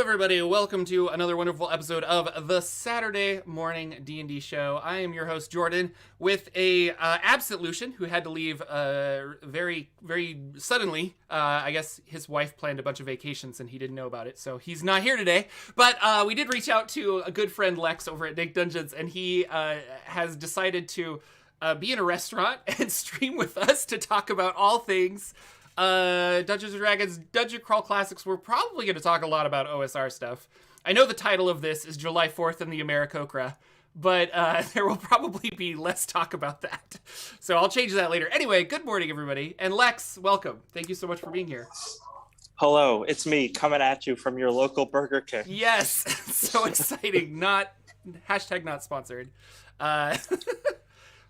everybody. Welcome to another wonderful episode of the Saturday Morning D&D Show. I am your host, Jordan, with a absent Lucian who had to leave very, very suddenly. I guess his wife planned a bunch of vacations and he didn't know about it, so he's not here today. But we did reach out to a good friend, Lex, over at Nick Dungeons, and he has decided to be in a restaurant and stream with us to talk about all things Dungeons & Dragons Dungeon Crawl Classics. We're probably going to talk a lot about OSR stuff. I know the title of this is July 4th and the Americocra, but there will probably be less talk about that. So I'll change that later. Anyway, good morning, everybody. And Lex, welcome. Thank you so much for being here. Hello, it's me coming at you from your local Burger King. Yes, so exciting. Not sponsored.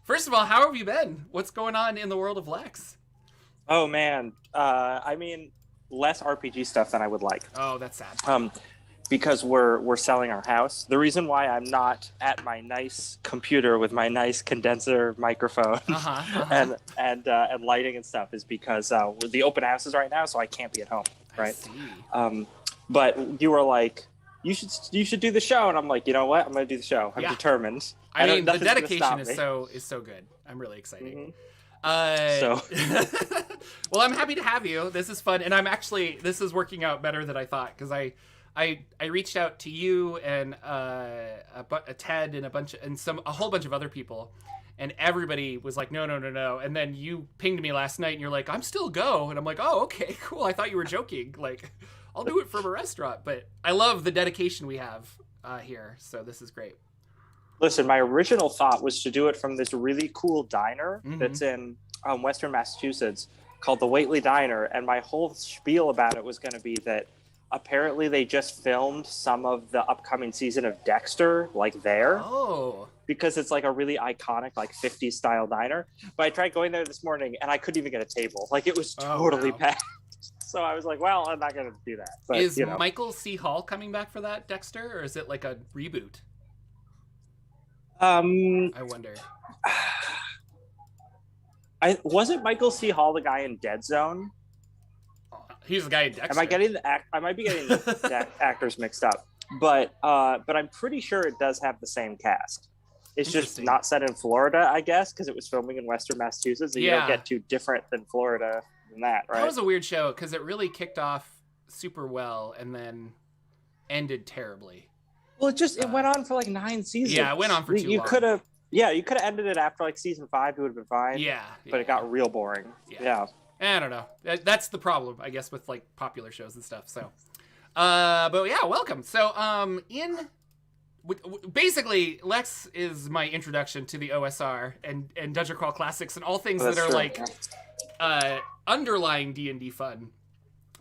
First of all, how have you been? What's going on in the world of Lex? Oh man, less RPG stuff than I would like. Oh, that's sad. Because we're selling our house. The reason why I'm not at my nice computer with my nice condenser microphone and lighting and stuff is because the open house is right now, so I can't be at home. Right. But you were like, you should do the show, and I'm like, you know what? I'm going to do the show. I'm determined. I mean, the dedication is so good. I'm really excited. Mm-hmm. Well, I'm happy to have you. This is fun, and this is working out better than I thought, because I reached out to you and Ted and a whole bunch of other people, and everybody was like, no, and then you pinged me last night, and you're like, I'm still go, and I'm like, oh, okay, cool. I thought you were joking. Like, I'll do it from a restaurant, but I love the dedication we have here, so this is great. Listen, my original thought was to do it from this really cool diner that's in Western Massachusetts called the Whately Diner. And my whole spiel about it was going to be that apparently they just filmed some of the upcoming season of Dexter, like there. Oh. Because it's like a really iconic, like 50s style diner. But I tried going there this morning and I couldn't even get a table. Like it was totally packed. So I was like, well, I'm not going to do that. But, is Michael C. Hall coming back for that Dexter, or is it like a reboot? I wonder. Wasn't Michael C. Hall the guy in Dead Zone? He's the guy in Dexter. I might be getting the actors mixed up, but I'm pretty sure it does have the same cast. It's just not set in Florida, I guess, because it was filming in Western Massachusetts. And you don't get too different than Florida than that, right? That was a weird show because it really kicked off super well and then ended terribly. Well, it went on for like 9 seasons. Yeah, it went on for too long. You could have ended it after like season 5. It would have been fine. Yeah. But it got real boring. Yeah. I don't know. That's the problem, I guess, with like popular shows and stuff. So, but yeah, welcome. So, basically, Lex is my introduction to the OSR and Dungeon Crawl Classics and all things that are like underlying D&D fun.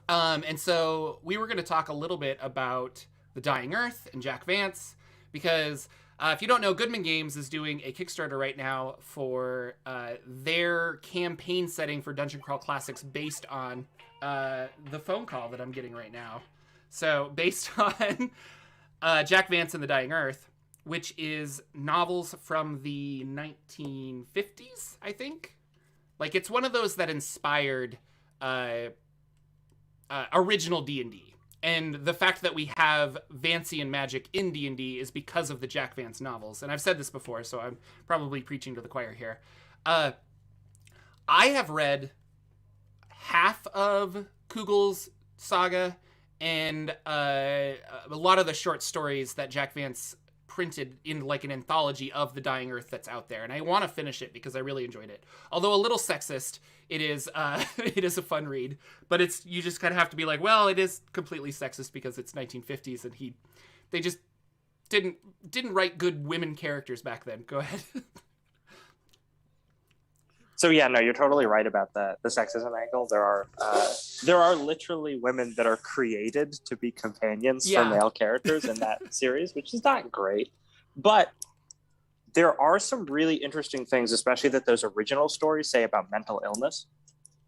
And so we were going to talk a little bit about The Dying Earth and Jack Vance, because if you don't know, Goodman Games is doing a Kickstarter right now for their campaign setting for Dungeon Crawl Classics based on the phone call that I'm getting right now. So based on Jack Vance and The Dying Earth, which is novels from the 1950s, I think. Like, it's one of those that inspired original D&D. And the fact that we have Vancian magic in D&D is because of the Jack Vance novels. And I've said this before, so I'm probably preaching to the choir here. I have read half of Kugel's saga and a lot of the short stories that Jack Vance printed in like an anthology of The Dying Earth that's out there. And I want to finish it because I really enjoyed it. Although a little sexist, it is a fun read, but you just kind of have to be like, well, it is completely sexist because it's 1950s and they just didn't write good women characters back then. Go ahead. So yeah, no, you're totally right about the sexism angle. There are literally women that are created to be companions for male characters in that series, which is not great. But there are some really interesting things, especially that those original stories say about mental illness,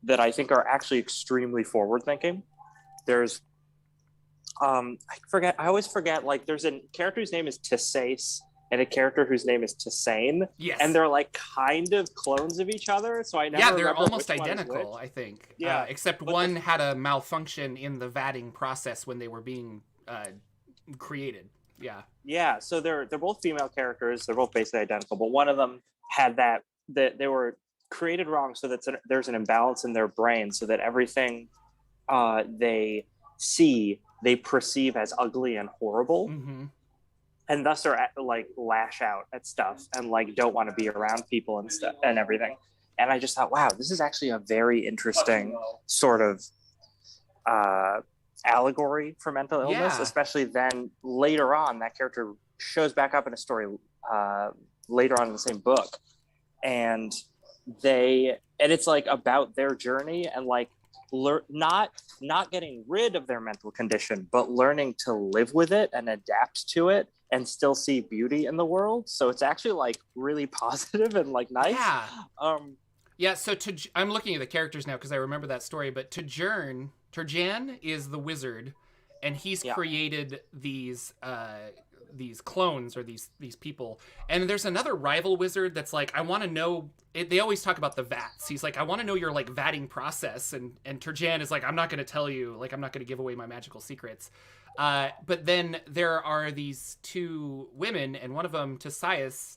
that I think are actually extremely forward-thinking. There's, I always forget, like there's a character whose name is Tissace and a character whose name is Tisane. Yes. And they're like kind of clones of each other. So I never remember they're almost which identical, I think. Yeah. Except one had a malfunction in the vatting process when they were being Yeah. Yeah, so they're both female characters. They're both basically identical, but one of them had that they were created wrong, so that there's an imbalance in their brain, so that everything they see they perceive as ugly and horrible, and thus are like lash out at stuff and like don't want to be around people and stuff and everything. And I just thought, wow, this is actually a very interesting sort of allegory for mental illness, especially then later on that character shows back up in a story later on in the same book, and it's like about their journey and like not getting rid of their mental condition, but learning to live with it and adapt to it and still see beauty in the world. So it's actually like really positive and like nice. So I'm looking at the characters now because I remember that story, but Turjan is the wizard, and he's created these clones or these people. And there's another rival wizard that's like, I want to know. They always talk about the vats. He's like, I want to know your like vatting process, and Turjan is like, I'm not going to tell you. Like, I'm not going to give away my magical secrets. But then there are these two women, and one of them, Teseus,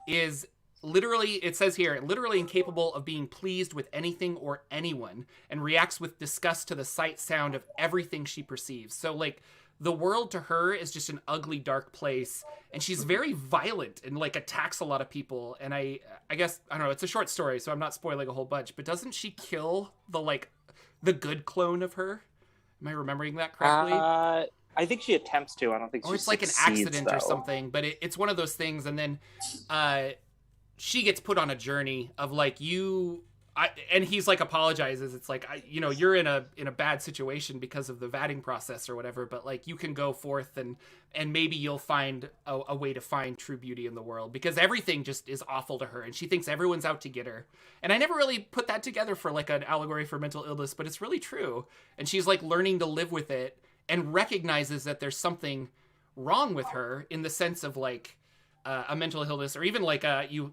is literally, it says here, literally incapable of being pleased with anything or anyone, and reacts with disgust to the sight, sound of everything she perceives. So like the world to her is just an ugly, dark place, and she's very violent and like attacks a lot of people. And I guess, I don't know, it's a short story, so I'm not spoiling a whole bunch, but doesn't she kill the good clone of her? Am I remembering that correctly? I think she attempts to. I don't think she it's like an accident or something, but it's one of those things. And then she gets put on a journey of like, and he's like apologizes. It's like, you're in a bad situation because of the vatting process or whatever, but like you can go forth and maybe you'll find a way to find true beauty in the world, because everything just is awful to her and she thinks everyone's out to get her. And I never really put that together for like an allegory for mental illness, but it's really true. And she's like learning to live with it and recognizes that there's something wrong with her in the sense of like, a mental illness, or even like you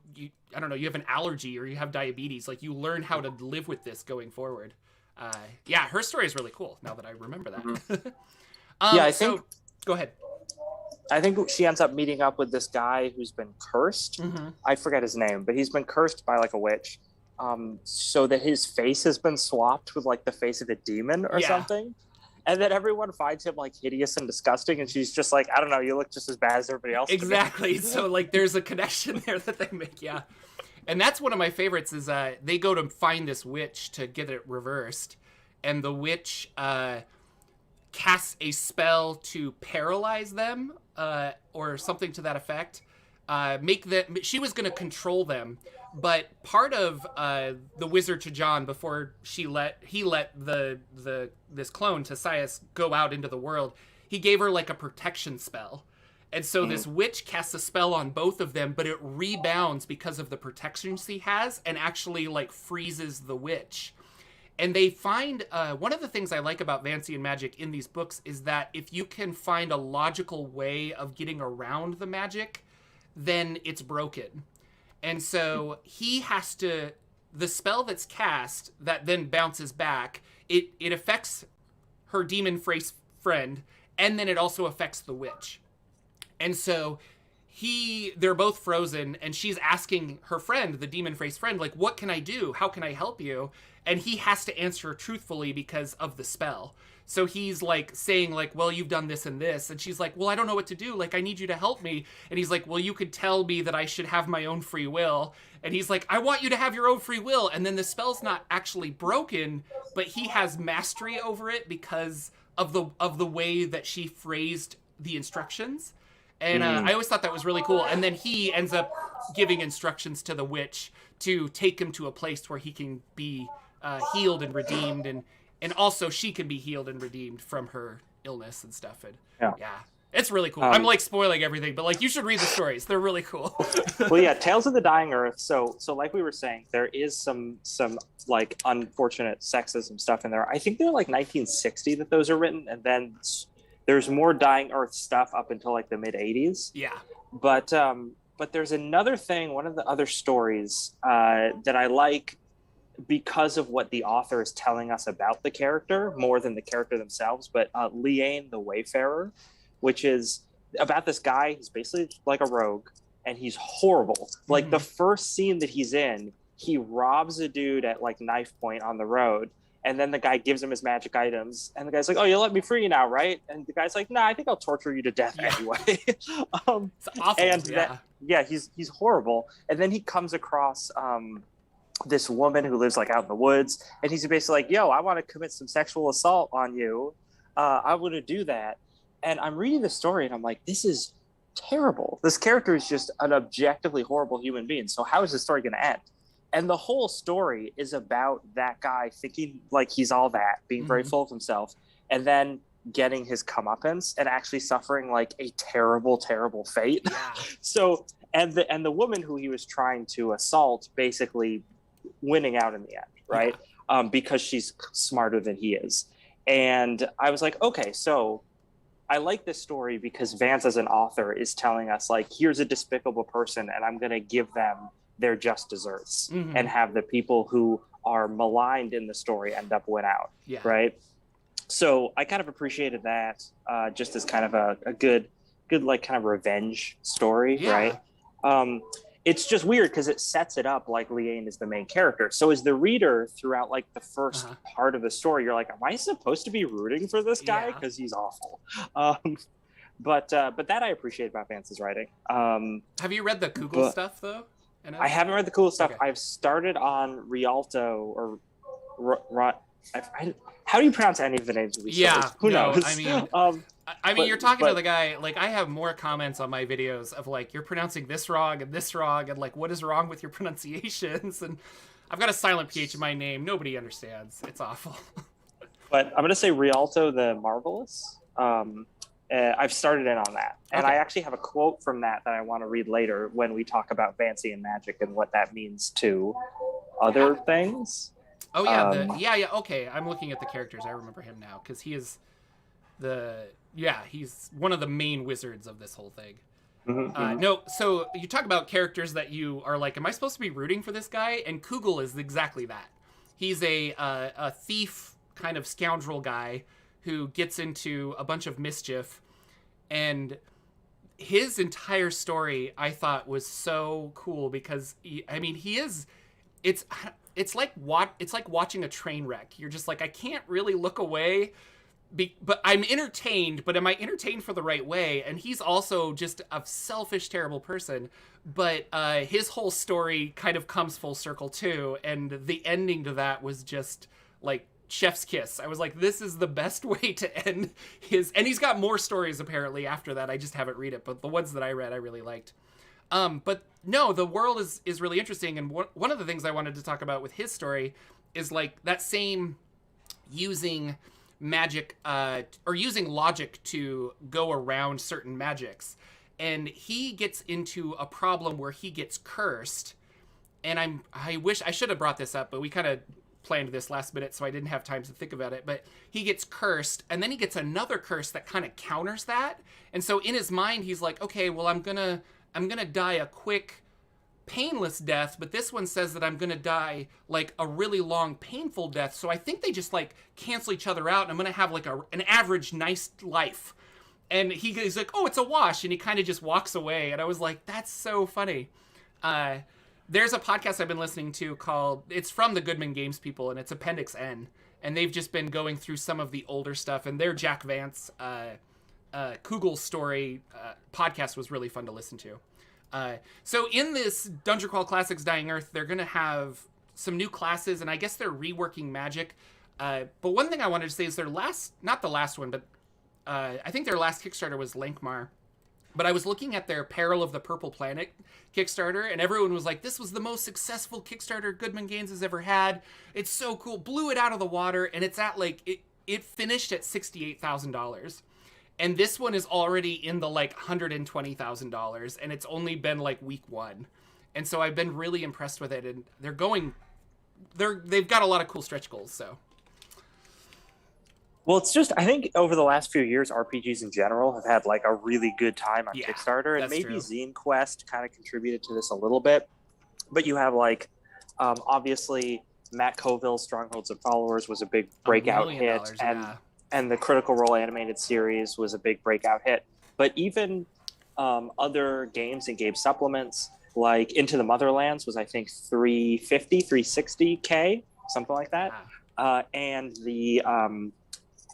I don't know, you have an allergy or you have diabetes, like you learn how to live with this going forward. Her story is really cool now that I remember that. I think go ahead. I think she ends up meeting up with this guy who's been cursed. I forget his name, but he's been cursed by like a witch, so that his face has been swapped with like the face of a demon or something. And then everyone finds him like hideous and disgusting, and she's just like, I don't know, you look just as bad as everybody else. Exactly. So like there's a connection there that they make, And that's one of my favorites is they go to find this witch to get it reversed, and the witch casts a spell to paralyze them or something to that effect. She was going to control them, but part of the wizard Jorphdan, before he let this clone Teseus go out into the world, he gave her like a protection spell. And so this witch casts a spell on both of them, but it rebounds because of the protection she has and actually like freezes the witch. And they find, one of the things I like about Vancian magic in these books is that if you can find a logical way of getting around the magic, then it's broken. And so he has to, the spell that's cast that then bounces back, it affects her demon friend, and then it also affects the witch. And so they're both frozen, and she's asking her friend, the demon-faced friend, like, what can I do? How can I help you? And he has to answer truthfully because of the spell. So he's like saying like, well, you've done this and this. And she's like, well, I don't know what to do. Like, I need you to help me. And he's like, well, you could tell me that I should have my own free will. And he's like, I want you to have your own free will. And then the spell's not actually broken, but he has mastery over it because of the way that she phrased the instructions. And I always thought that was really cool. And then he ends up giving instructions to the witch to take him to a place where he can be healed and redeemed, and also she can be healed and redeemed from her illness and stuff. And yeah, it's really cool. I'm like spoiling everything, but like you should read the stories. They're really cool. Well, yeah, Tales of the Dying Earth. So like we were saying, there is some like unfortunate sexism stuff in there. I think they're like 1960 that those are written, and then there's more Dying Earth stuff up until like the mid 80s. Yeah. But there's another thing, one of the other stories that I like because of what the author is telling us about the character more than the character themselves. But Liane the Wayfarer, which is about this guy who's basically like a rogue, and he's horrible. Like the first scene that he's in, he robs a dude at like knife point on the road, and then the guy gives him his magic items, and the guy's like, "Oh, you'll let me free now, right?" And the guy's like, "Nah, I think I'll torture you to death anyway." It's awful. And he's horrible. And then he comes across this woman who lives like out in the woods, and he's basically like, "Yo, I want to commit some sexual assault on you. I want to do that." And I'm reading the story, and I'm like, "This is terrible. This character is just an objectively horrible human being. So how is this story going to end?" And the whole story is about that guy thinking like he's all that, being very full of himself, and then getting his comeuppance and actually suffering like a terrible, terrible fate. Yeah. So, and the woman who he was trying to assault basically winning out in the end, right? Yeah. Because she's smarter than he is. And I was like, okay, so I like this story because Vance as an author is telling us like, here's a despicable person and I'm going to give them their just desserts and have the people who are maligned in the story end up win out. Yeah. Right. So I kind of appreciated that just as kind of a good, like kind of revenge story. Yeah. Right. It's just weird because it sets it up like Liane is the main character. So as the reader throughout like the first part of the story, you're like, am I supposed to be rooting for this guy? Because he's awful. But that I appreciate about Vance's writing. Have you read the Kugel stuff though? I haven't read the cool stuff. Okay. I've started on Rialto or how do you pronounce any of the names of these stories? Who knows? I mean, you're talking to the guy. Like, I have more comments on my videos of like, you're pronouncing this wrong, and like, what is wrong with your pronunciations? And I've got a silent PH in my name. Nobody understands. It's awful. But I'm gonna say Rialto the Marvelous. I've started in on that, and I actually have a quote from that I want to read later when we talk about fancy and magic and what that means to other things. Oh yeah, okay. I'm looking at the characters. I remember him now because he is he's one of the main wizards of this whole thing. No, so you talk about characters that you are like, am I supposed to be rooting for this guy? And Kugel is exactly that. He's a thief, kind of scoundrel guy who gets into a bunch of mischief, and his entire story I thought was so cool because it's like watching a train wreck. You're just like, I can't really look away, but I'm entertained. But am I entertained for the right way? And he's also just a selfish, terrible person. But his whole story kind of comes full circle too. And the ending to that was just like chef's kiss. I was like, this is the best way to end his. And he's got more stories apparently after that. I just haven't read it, but the ones that I read, I really liked. But no, the world is really interesting. And one of the things I wanted to talk about with his story is like that same using magic or using logic to go around certain magics. And he gets into a problem where he gets cursed. And I wish I should have brought this up, but we kind of planned this last minute, so I didn't have time to think about it. But he gets cursed, and then he gets another curse that kind of counters that. And so in his mind, he's like, okay, well, I'm gonna die a quick, painless death, but this one says that I'm gonna die like a really long, painful death. So I think they just like cancel each other out, and I'm gonna have like an average, nice life. And he's like, oh, it's a wash, and he kind of just walks away. And I was like, that's so funny. There's a podcast I've been listening to it's from the Goodman Games people, and it's Appendix N. And they've just been going through some of the older stuff, and their Jack Vance Kugel story podcast was really fun to listen to. So in this Dungeon Crawl Classics Dying Earth, they're going to have some new classes, and I guess they're reworking magic. But one thing I wanted to say is not the last one, but I think their last Kickstarter was Lankmar. But I was looking at their Peril of the Purple Planet Kickstarter, and everyone was like, this was the most successful Kickstarter Goodman Games has ever had. It's so cool. Blew it out of the water, and it's at like, it finished at $68,000. And this one is already in the like $120,000, and it's only been like week one. And so I've been really impressed with it, and they've got a lot of cool stretch goals, so. Well, it's just, I think over the last few years, RPGs in general have had like a really good time on Kickstarter, and maybe Zine Quest kind of contributed to this a little bit. But you have like, obviously, Matt Colville's Strongholds and Followers was a big breakout hit, and the Critical Role animated series was a big breakout hit. But even other games and game supplements like Into the Motherlands was, I think, 360K, something like that. And the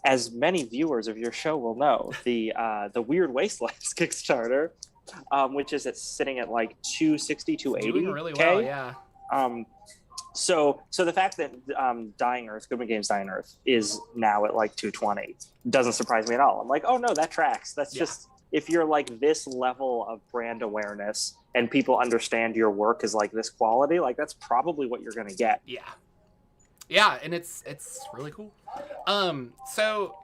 as many viewers of your show will know, the Weird Wastelands Kickstarter, which is sitting at like 260, 280K. Doing really well, yeah. So the fact that Dying Earth, Goodman Games Dying Earth, is now at like 220 doesn't surprise me at all. I'm like, oh no, that tracks. That's just, if you're like this level of brand awareness and people understand your work is like this quality, like that's probably what you're gonna get. Yeah, and it's really cool. So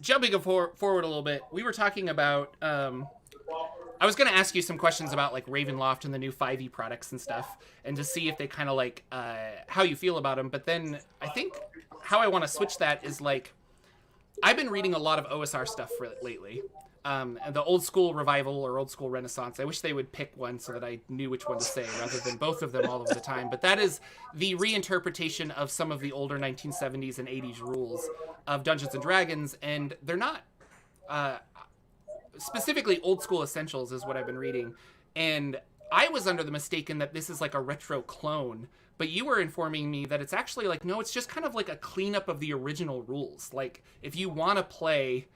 jumping forward a little bit, we were talking about I was going to ask you some questions about like Ravenloft and the new 5e products and stuff, and to see if they kind of like how you feel about them. But then I think how I want to switch that is like, I've been reading a lot of OSR stuff lately. And the old school revival or old school renaissance. I wish they would pick one so that I knew which one to say rather than both of them all of the time. But that is the reinterpretation of some of the older 1970s and 80s rules of Dungeons and Dragons, and they're not specifically old school essentials is what I've been reading. And I was under the mistaken that this is like a retro clone, but you were informing me that it's actually like, no, it's just kind of like a cleanup of the original rules. Like if you want to play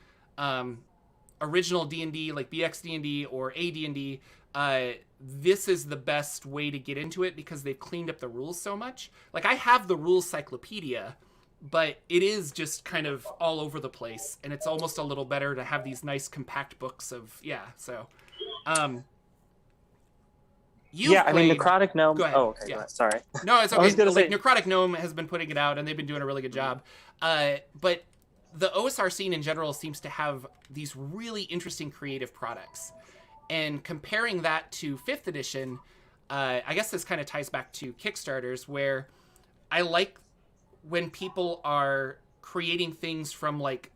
original D&D, like BX D&D or AD&D, this is the best way to get into it because they've cleaned up the rules so much. Like I have the rules cyclopedia, but it is just kind of all over the place, and it's almost a little better to have these nice compact books of so I mean, Necrotic Gnome. Go ahead. Oh, okay. Go ahead. Sorry. No, it's okay. I was gonna say Necrotic Gnome has been putting it out, and they've been doing a really good job. But the OSR scene in general seems to have these really interesting creative products. And comparing that to 5th edition, I guess this kind of ties back to Kickstarters, where I like when people are creating things from like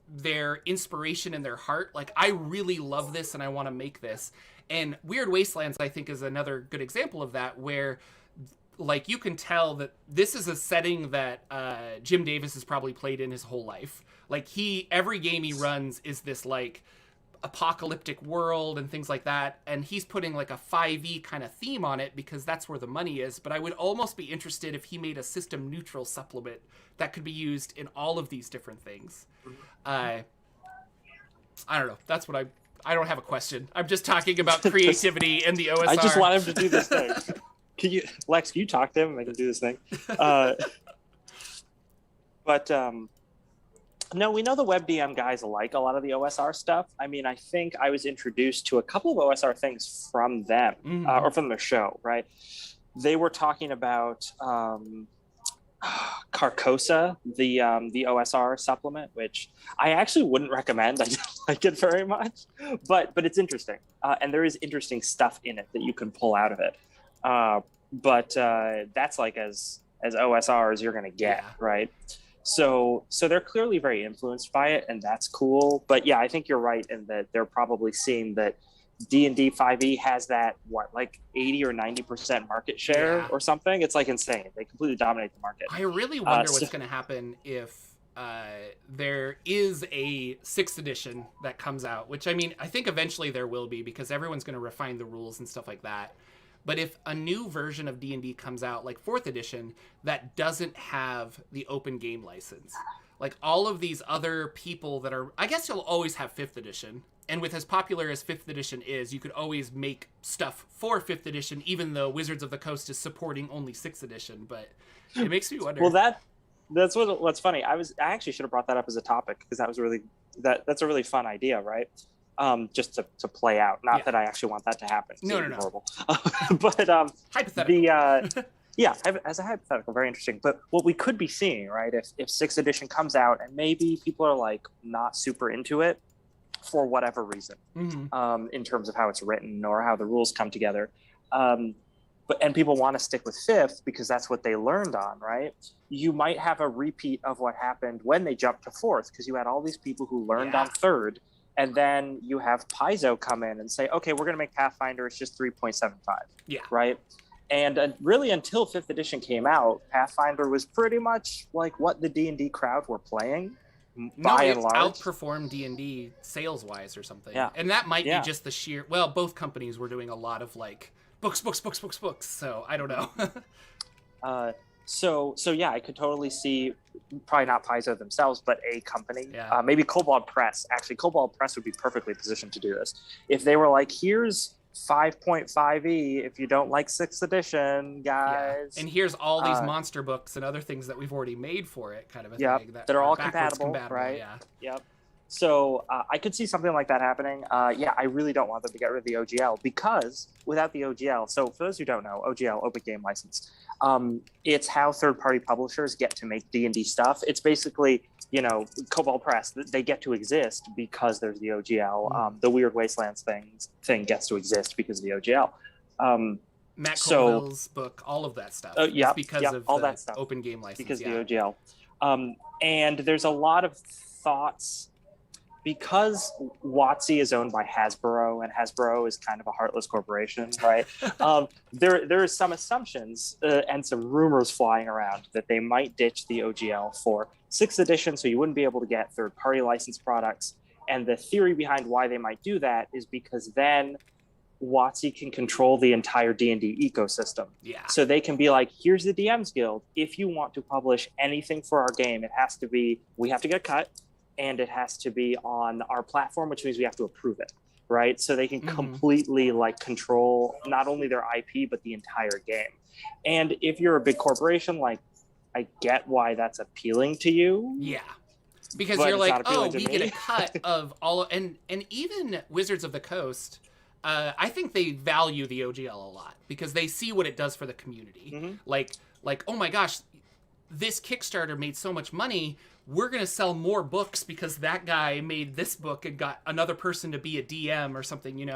their inspiration and their heart. Like, I really love this and I want to make this. And Weird Wastelands, I think, is another good example of that, where like you can tell that this is a setting that Jim Davis has probably played in his whole life. Like every game he runs is this like apocalyptic world and things like that, and he's putting like a 5e kind of theme on it because that's where the money is. But I would almost be interested if he made a system neutral supplement that could be used in all of these different things. I don't know. That's what I don't have a question. I'm just talking about creativity and the OSR. I just want him to do this thing. Lex, can you talk to him and make him do this thing? But no, we know the WebDM guys like a lot of the OSR stuff. I mean, I think I was introduced to a couple of OSR things from them, or from their show, right? They were talking about Carcosa, the OSR supplement, which I actually wouldn't recommend. I don't like it very much, but it's interesting, and there is interesting stuff in it that you can pull out of it. But that's like as OSR as you're gonna get, right? So they're clearly very influenced by it, and that's cool. But yeah, I think you're right in that they're probably seeing that D&D 5e has that, like 80 or 90% market share or something. It's like insane. They completely dominate the market. I really wonder what's going to happen if there is a 6th edition that comes out, which I mean, I think eventually there will be because everyone's going to refine the rules and stuff like that. But if a new version of D&D comes out, like 4th edition, that doesn't have the open game license, like all of these other people that are, I guess you'll always have 5th edition. And with as popular as 5th edition is, you could always make stuff for 5th edition, even though Wizards of the Coast is supporting only 6th edition. But it makes me wonder. Well, that's what's funny. I actually should have brought that up as a topic because that was that's a really fun idea, right? Just to play out. Not that I actually want that to happen. No. Horrible. But hypothetical. As a hypothetical, very interesting. But what we could be seeing, right, if 6th edition comes out and maybe people are like not super into it for whatever reason, in terms of how it's written or how the rules come together, and people want to stick with 5th because that's what they learned on, right? You might have a repeat of what happened when they jumped to 4th because you had all these people who learned on 3rd. And then you have Paizo come in and say, okay, we're going to make Pathfinder. It's just 3.75. Yeah. Right. And really, until 5th edition came out, Pathfinder was pretty much like what the D&D crowd were playing, by and large. Outperformed D&D sales-wise or something. Yeah. And that might be just the sheer... Well, both companies were doing a lot of, like, books, so I don't know. So yeah, I could totally see, probably not Paizo themselves, but a company, Yeah. Maybe Kobold Press. Actually, Kobold Press would be perfectly positioned to do this. If they were like, here's 5.5e if you don't like 6th edition, guys. Yeah. And here's all these monster books and other things that we've already made for it, kind of a thing. That are all compatible, right? Yeah. Yep. So I could see something like that happening. I really don't want them to get rid of the OGL, because without the OGL, so for those who don't know, OGL, Open Game License, it's how third-party publishers get to make D&D stuff. It's basically, Kobold Press, they get to exist because there's the OGL. The Weird Wastelands thing gets to exist because of the OGL. Matt Colville's book, all of that stuff. Yeah, because of all the that stuff. Open Game License. Because of the OGL. And there's a lot of thoughts, because WotC is owned by Hasbro, and Hasbro is kind of a heartless corporation, right? There are some assumptions and some rumors flying around that they might ditch the OGL for 6th edition, so you wouldn't be able to get third-party licensed products. And the theory behind why they might do that is because then WotC can control the entire D&D ecosystem. Yeah. So they can be like, here's the DMs Guild. If you want to publish anything for our game, we have to get a cut, and it has to be on our platform, which means we have to approve it, right? So they can completely control not only their IP, but the entire game. And if you're a big corporation, I get why that's appealing to you. Yeah. Because you're like, we get a cut of all, and even Wizards of the Coast, I think they value the OGL a lot because they see what it does for the community. Like, oh my gosh, this Kickstarter made so much money. We're going to sell more books because that guy made this book and got another person to be a DM or something,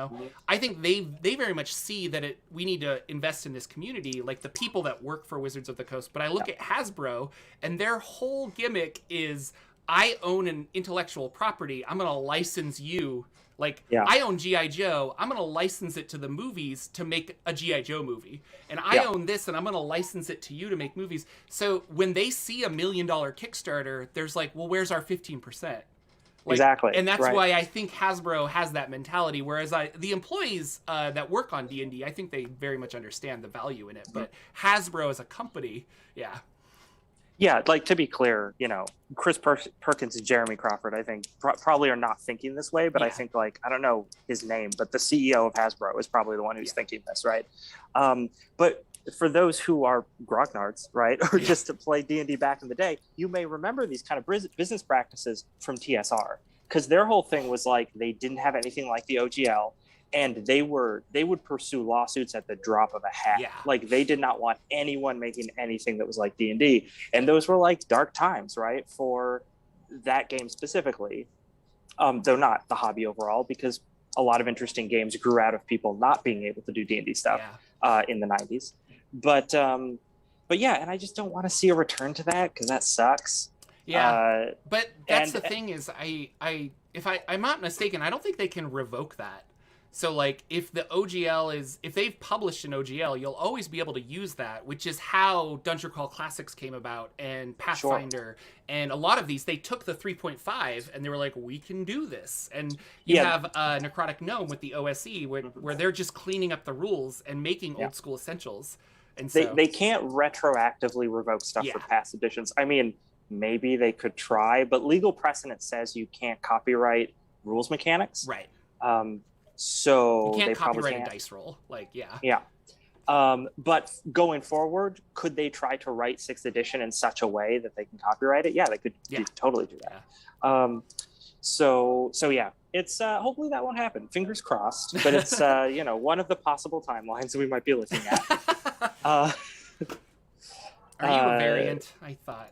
I think they very much see that we need to invest in this community, like the people that work for Wizards of the Coast. But I look at Hasbro, and their whole gimmick is, I own an intellectual property. I'm going to license you. I own G.I. Joe. I'm going to license it to the movies to make a G.I. Joe movie. And I own this, and I'm going to license it to you to make movies. So when they see $1 million Kickstarter, there's like, well, where's our 15%? Exactly. And that's why I think Hasbro has that mentality. Whereas the employees that work on D&D, I think they very much understand the value in it. But Hasbro as a company, Yeah, to be clear, Chris Perkins and Jeremy Crawford, I think, probably are not thinking this way, but I think, I don't know his name, but the CEO of Hasbro is probably the one who's thinking this, right? But for those who are grognards, right, or just to play D&D back in the day, you may remember these kind of business practices from TSR, because their whole thing was they didn't have anything like the OGL, and they would pursue lawsuits at the drop of a hat. Yeah. They did not want anyone making anything that was like D&D. And those were dark times, right, for that game specifically. Though not the hobby overall, because a lot of interesting games grew out of people not being able to do D&D stuff in the 90s. But yeah, and I just don't want to see a return to that, because that sucks. Yeah. But that's the thing is, if I'm not mistaken, I don't think they can revoke that. So, if the OGL if they've published an OGL, you'll always be able to use that, which is how Dungeon Crawl Classics came about, and Pathfinder, and a lot of these, they took the 3.5, and they were like, we can do this. And you have Necrotic Gnome with the OSE, where they're just cleaning up the rules and making old school essentials. And so they can't retroactively revoke stuff for past editions. I mean, maybe they could try, but legal precedent says you can't copyright rules mechanics. Right. So you can't they copyright probably a dice roll. But going forward, could they try to write 6th edition in such a way that they can copyright it? Yeah, they could totally do that. Yeah. So yeah, it's hopefully that won't happen. Fingers crossed. But it's one of the possible timelines we might be looking at. Are you a variant? I thought.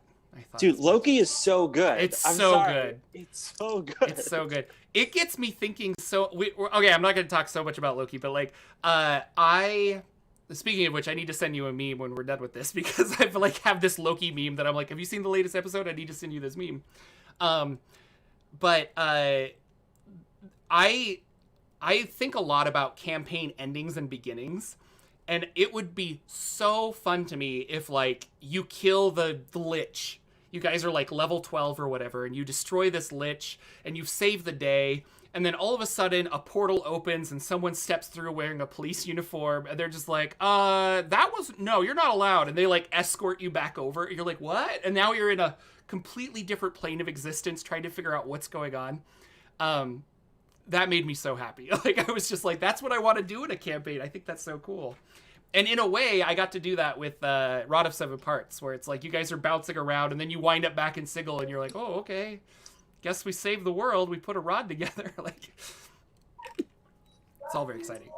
Dude, Loki is so good. It's so good. It's so good. It's so good. It gets me thinking. Okay, I'm not going to talk so much about Loki, but speaking of which, I need to send you a meme when we're done with this, because I have this Loki meme that I'm like, have you seen the latest episode? I need to send you this meme. But I think a lot about campaign endings and beginnings. And it would be so fun to me if, like, you kill the lich. You guys are, like, level 12 or whatever, and you destroy this lich, and you've saved the day, and then all of a sudden a portal opens and someone steps through wearing a police uniform, and they're just like, no, you're not allowed. And they, like, escort you back over. And you're like, what? And now you're in a completely different plane of existence trying to figure out what's going on. That made me so happy. Like, I was just like, that's what I want to do in a campaign. I think that's so cool. And in a way, I got to do that with Rod of Seven Parts, where it's like you guys are bouncing around, and then you wind up back in Sigil, and you're like, oh, okay. Guess we saved the world. We put a rod together. Like, it's all very exciting.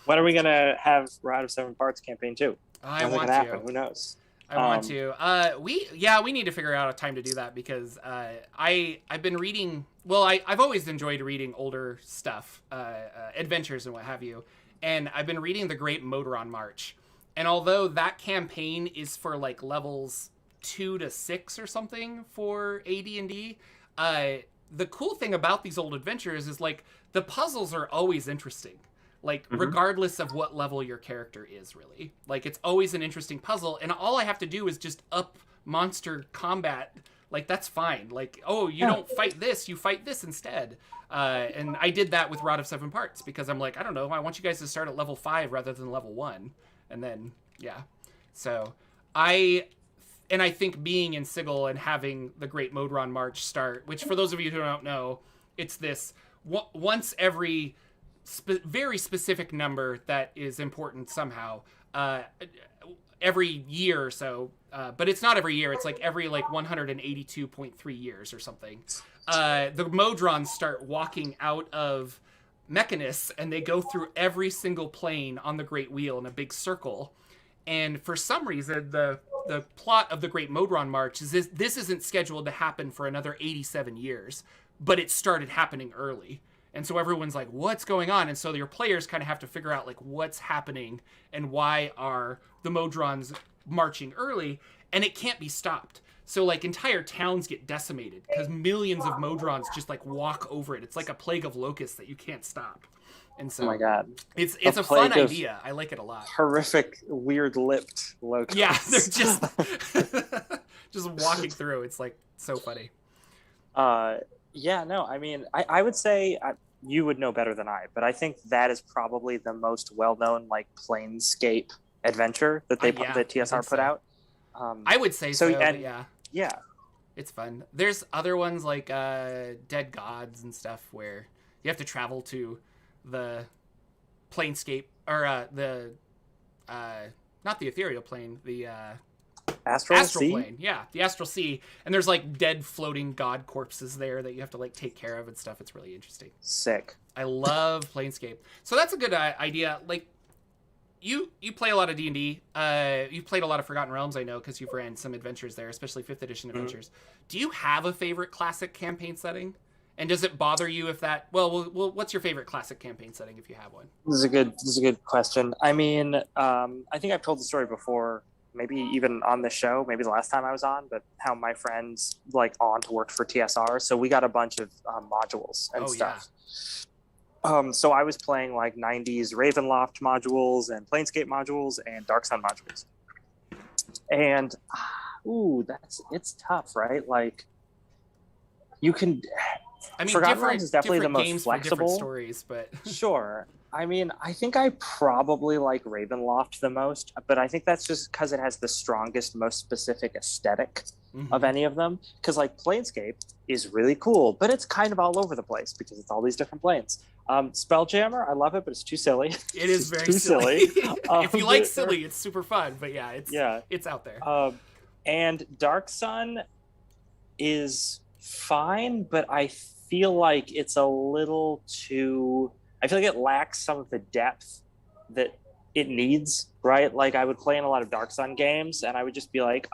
When are we going to have Rod of Seven Parts campaign 2? I want to. Who knows? I want to. We need to figure out a time to do that, because I've been reading. Well, I've always enjoyed reading older stuff, adventures and what have you, and I've been reading The Great Modron March. And although that campaign is for like levels 2 to 6 or something for AD&D, the cool thing about these old adventures is like the puzzles are always interesting. Like, regardless of what level your character is, really. Like, it's always an interesting puzzle, and all I have to do is just up monster combat. Like, that's fine. Like, oh, you don't fight this, you fight this instead. And I did that with Rod of Seven Parts, because I'm like, I don't know, I want you guys to start at level 5 rather than level 1. And then, yeah. So, I think being in Sigil and having the Great Modron March start, which for those of you who don't know, it's this once every very specific number that is important somehow every year or so, but it's not every year, it's like every like 182.3 years or something. The Modrons start walking out of Mechanus, and they go through every single plane on the Great Wheel in a big circle. And for some reason, the plot of the Great Modron March is this isn't scheduled to happen for another 87 years, but it started happening early. And so everyone's like, what's going on? And so your players kind of have to figure out, like, what's happening and why are the Modrons marching early? And it can't be stopped. So, like, entire towns get decimated because millions of Modrons just, like, walk over it. It's like a plague of locusts that you can't stop. And so, oh my God. It's a fun idea. I like it a lot. Horrific, weird-lipped locusts. Yeah, they're just walking through. It's, like, so funny. Yeah, no, I mean, I would say you would know better than I, but I think that is probably the most well-known, like, Planescape adventure that that TSR put out. I would say so, but yeah. Yeah. It's fun. There's other ones like Dead Gods and stuff where you have to travel to the Planescape, or not the ethereal plane, the Astral Sea? Plane. Yeah, the Astral Sea. And there's like dead floating god corpses there that you have to like take care of and stuff. It's really interesting. Sick. I love Planescape. So that's a good idea. Like, you play a lot of D&D. You've played a lot of Forgotten Realms, I know, because you've ran some adventures there, especially 5th edition adventures. Do you have a favorite classic campaign setting? And does it bother you if that... Well, what's your favorite classic campaign setting if you have one? This is a good question. I mean, I think I've told the story before, maybe even on the show, maybe the last time I was on, but how my friends like aunt worked for TSR, so we got a bunch of modules and stuff. Yeah. So I was playing like 90s Ravenloft modules and Planescape modules and Dark Sun modules. And it's tough, right? Like, you can... I mean, Forgotten Realms is definitely the most flexible. Stories, but sure. I mean, I think I probably like Ravenloft the most, but I think that's just because it has the strongest, most specific aesthetic of any of them. Because like Planescape is really cool, but it's kind of all over the place because it's all these different planes. Spelljammer, I love it, but it's too silly. It is very silly. If you like silly, it's super fun. But yeah, it's out there. And Dark Sun is fine, but I feel like it's a little too... I feel like it lacks some of the depth that it needs, right? Like, I would play in a lot of Dark Sun games, and I would just be like,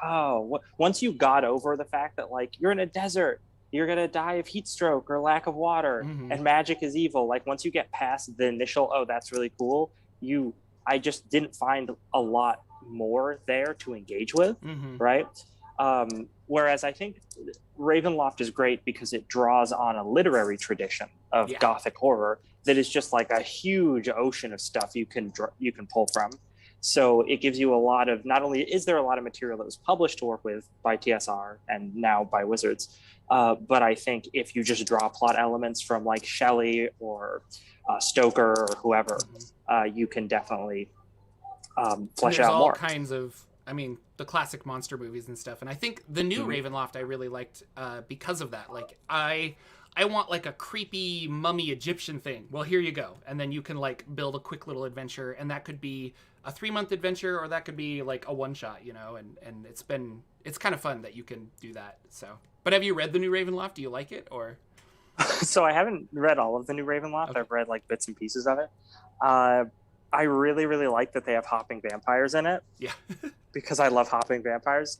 once you got over the fact that, like, you're in a desert, you're going to die of heat stroke or lack of water, and magic is evil. Like, once you get past the initial, that's really cool, I just didn't find a lot more there to engage with, right? Whereas I think Ravenloft is great because it draws on a literary tradition of Gothic horror that is just like a huge ocean of stuff you can pull from. So it gives you a lot of, not only is there a lot of material that was published to work with by TSR and now by Wizards, but I think if you just draw plot elements from like Shelley or Stoker or whoever, you can definitely flesh it out more. There's all kinds of, I mean, the classic monster movies and stuff. And I think the new Ravenloft I really liked because of that. Like, I want like a creepy mummy Egyptian thing. Well, here you go. And then you can like build a quick little adventure, and that could be a 3-month adventure, or that could be like a one shot, you know, and it's kind of fun that you can do that. So, but have you read the new Ravenloft? Do you like it, or? So I haven't read all of the new Ravenloft. Okay. I've read like bits and pieces of it. I really, really like that they have hopping vampires in it. Yeah. Because I love hopping vampires.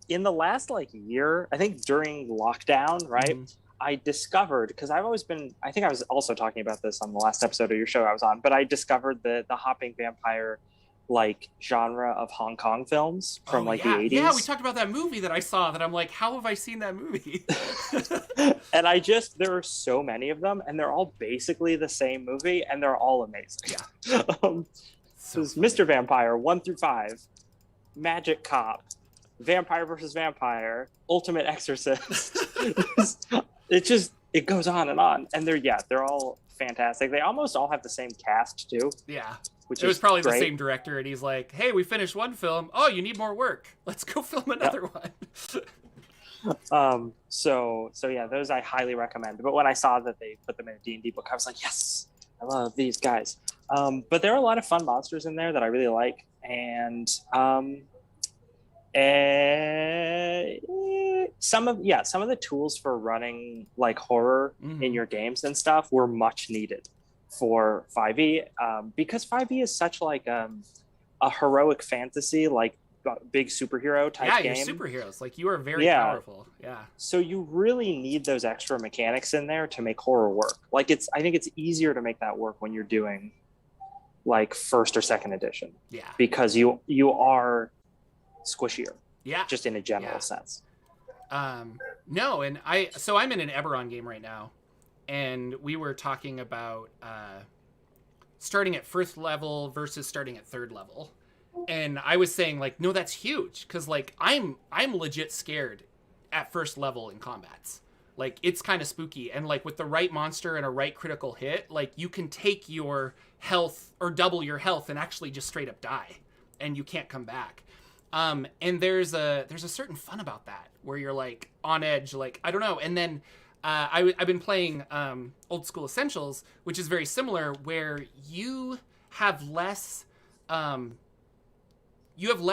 In the last like year, I think during lockdown, right? I discovered, because I've always been, I think I was also talking about this on the last episode of your show I was on, but I discovered the hopping vampire like genre of Hong Kong films from the 80s. Yeah, we talked about that movie that I saw that I'm like, how have I seen that movie? And there are so many of them, and they're all basically the same movie, and they're all amazing. Yeah. So Mr. Vampire 1 through 5, Magic Cop, Vampire versus Vampire, Ultimate Exorcist. It goes on, and they're all fantastic. They almost all have the same cast too. Yeah. It was probably great. The same director, and he's like, hey, we finished one film. Oh, you need more work. Let's go film another one. So yeah, those I highly recommend. But when I saw that they put them in a D&D book, I was like, yes, I love these guys. But there are a lot of fun monsters in there that I really like. And some of the tools for running like horror in your games and stuff were much needed for 5e, because 5e is such like a heroic fantasy, like big superhero type game. Yeah, you're superheroes. Like, you are very powerful. Yeah. So you really need those extra mechanics in there to make horror work. Like, I think it's easier to make that work when you're doing like 1st or 2nd edition. Yeah. Because you are squishier. Yeah. Just in a general sense. No, and I'm in an Eberron game right now, and we were talking about starting at 1st level versus starting at 3rd level. And I was saying, like, no, that's huge, because like I'm legit scared at 1st level in combats. Like, it's kind of spooky, and like with the right monster and a right critical hit, like you can take your health or double your health and actually just straight up die, and you can't come back. And there's a certain fun about that where you're like on edge, like, I don't know. And then I've been playing Old School Essentials, which is very similar, where you have less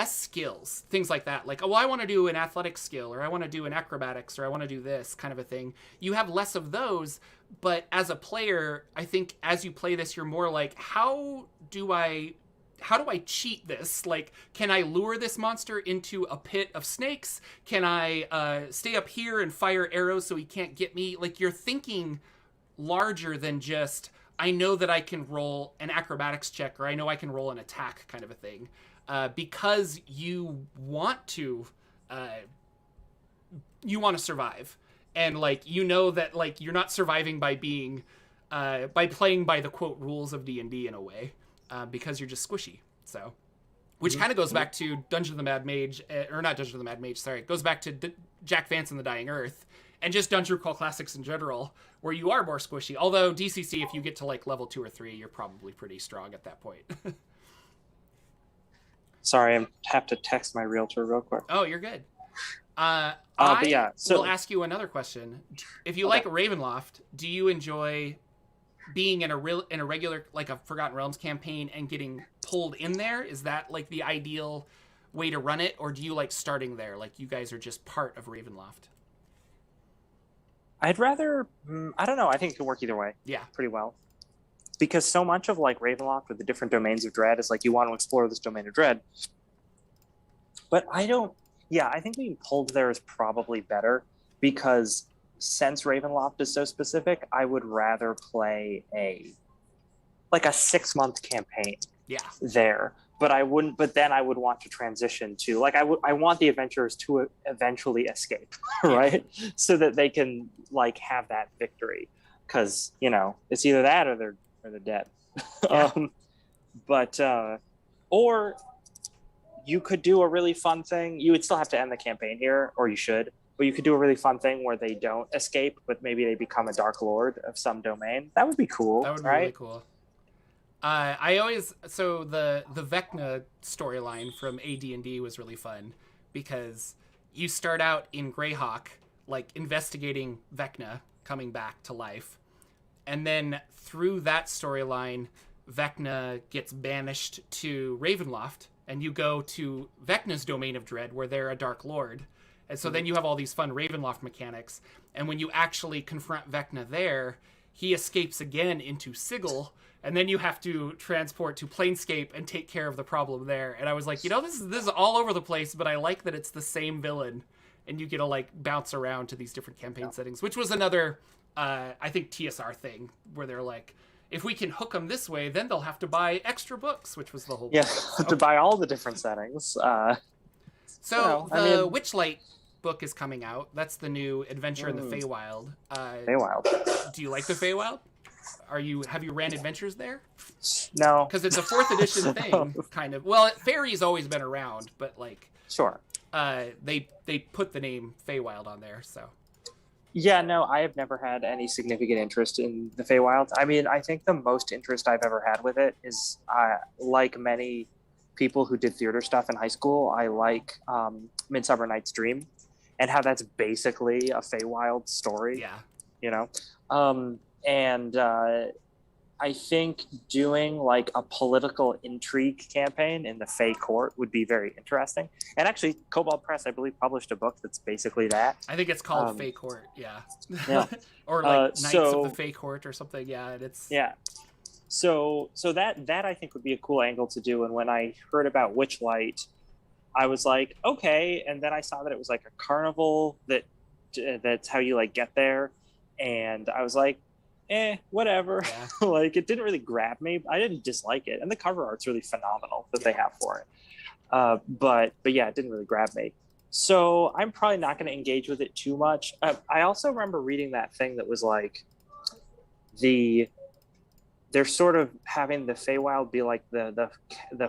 skills, things like that. Like, oh, well, I want to do an athletic skill, or I want to do an acrobatics, or I want to do this kind of a thing. You have less of those, but as a player, I think as you play this, you're more like, how do I cheat this? Like, can I lure this monster into a pit of snakes? Can I stay up here and fire arrows so he can't get me? Like, you're thinking larger than just, I know that I can roll an acrobatics check, or I know I can roll an attack kind of a thing. Because you want to survive. And like, you know that like you're not surviving by being by playing by the quote rules of D&D in a way. Because you're just squishy. So, which kind of goes back to Dungeon of the Mad Mage, or not Dungeon of the Mad Mage, sorry. It goes back to Jack Vance and the Dying Earth, and just Dungeon Crawl Classics in general, where you are more squishy. Although DCC, if you get to like level 2 or 3, you're probably pretty strong at that point. Sorry, I have to text my realtor real quick. Oh, you're good. But yeah, so will ask you another question. If you like Ravenloft, do you enjoy being in a regular, like a Forgotten Realms campaign and getting pulled in there? Is that like the ideal way to run it, or do you like starting there, like you guys are just part of Ravenloft? I'd rather, I don't know, I think it could work either way. Yeah, pretty well, because so much of like Ravenloft with the different domains of dread is like, you want to explore this domain of dread, but I think being pulled there is probably better, because since Ravenloft is so specific, I would rather play a 6-month campaign there. But then I would want to transition to, like, I want the adventurers to eventually escape, right? So that they can like have that victory, because it's either that or they're dead. Yeah. Or you could do a really fun thing. You would still have to end the campaign here, or you should. But you could do a really fun thing where they don't escape, but maybe they become a Dark Lord of some domain. That would be cool. That would be right? really cool. The Vecna storyline from AD&D was really fun because you start out in Greyhawk, like investigating Vecna coming back to life, and then through that storyline, Vecna gets banished to Ravenloft, and you go to Vecna's domain of dread where they're a Dark Lord. And so then you have all these fun Ravenloft mechanics. And when you actually confront Vecna there, he escapes again into Sigil. And then you have to transport to Planescape and take care of the problem there. And I was like, this is all over the place, but I like that it's the same villain. And you get to like bounce around to these different campaign settings, which was another, I think, TSR thing where they're like, if we can hook them this way, then they'll have to buy extra books, which was the whole point. To buy all the different settings. The Witchlight book is coming out. That's the new adventure in the Feywild. Feywild. Do you like the Feywild? Have you ran adventures there? No. Because it's a 4th edition thing, kind of. Well, Fairy's always been around, but like... Sure. They put the name Feywild on there, so... Yeah, no, I have never had any significant interest in the Feywild. I mean, I think the most interest I've ever had with it is, like many people who did theater stuff in high school, I like Midsummer Night's Dream, and how that's basically a Feywild story. Yeah. I think doing like a political intrigue campaign in the Fey court would be very interesting. And actually, Cobalt Press, I believe, published a book that's basically that. I think it's called Fey Court, yeah. Or Knights of the Fey Court or something, yeah. And it's... Yeah. So that I think would be a cool angle to do. And when I heard about Witchlight, I was like, okay. And then I saw that it was like a carnival that's how you like get there. And I was like, whatever. Yeah. Like, it didn't really grab me. I didn't dislike it. And the cover art's really phenomenal that they have for it. But yeah, it didn't really grab me. So I'm probably not going to engage with it too much. I also remember reading that thing that was like they're sort of having the Feywild be like the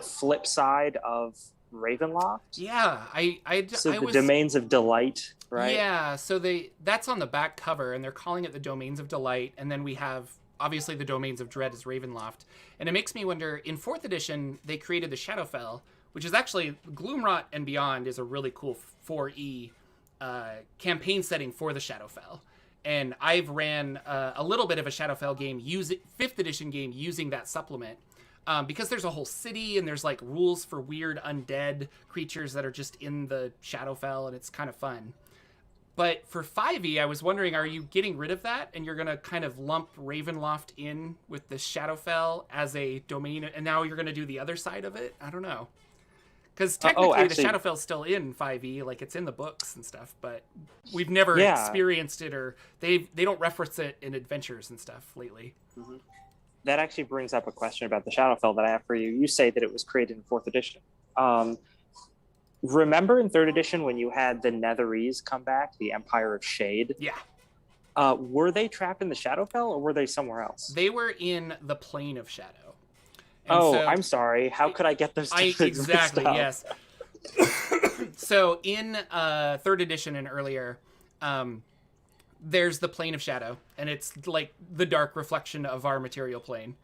flip side of Ravenloft. Yeah, the Domains of Delight, right? Yeah, so that's on the back cover, and they're calling it the Domains of Delight, and then we have obviously the Domains of Dread is Ravenloft, and it makes me wonder. In 4th edition, they created the Shadowfell, which is actually Gloomrot and Beyond is a really cool 4E campaign setting for the Shadowfell. And I've ran a little bit of a Shadowfell game, 5th edition game, using that supplement. Because there's a whole city and there's like rules for weird undead creatures that are just in the Shadowfell, and it's kind of fun. But for 5e, I was wondering, are you getting rid of that and you're going to kind of lump Ravenloft in with the Shadowfell as a domain, and now you're going to do the other side of it? I don't know. Because technically the Shadowfell's still in 5e, like it's in the books and stuff, but we've never experienced it, or they don't reference it in adventures and stuff lately. Mm-hmm. That actually brings up a question about the Shadowfell that I have for you. You say that it was created in 4th edition. Remember in 3rd edition when you had the Netherese come back, the Empire of Shade? Yeah. Were they trapped in the Shadowfell, or were they somewhere else? They were in the Plane of Shadow. I'm sorry. How could I get those exactly, yes. So in 3rd edition and earlier, there's the Plane of Shadow, and it's like the dark reflection of our material plane.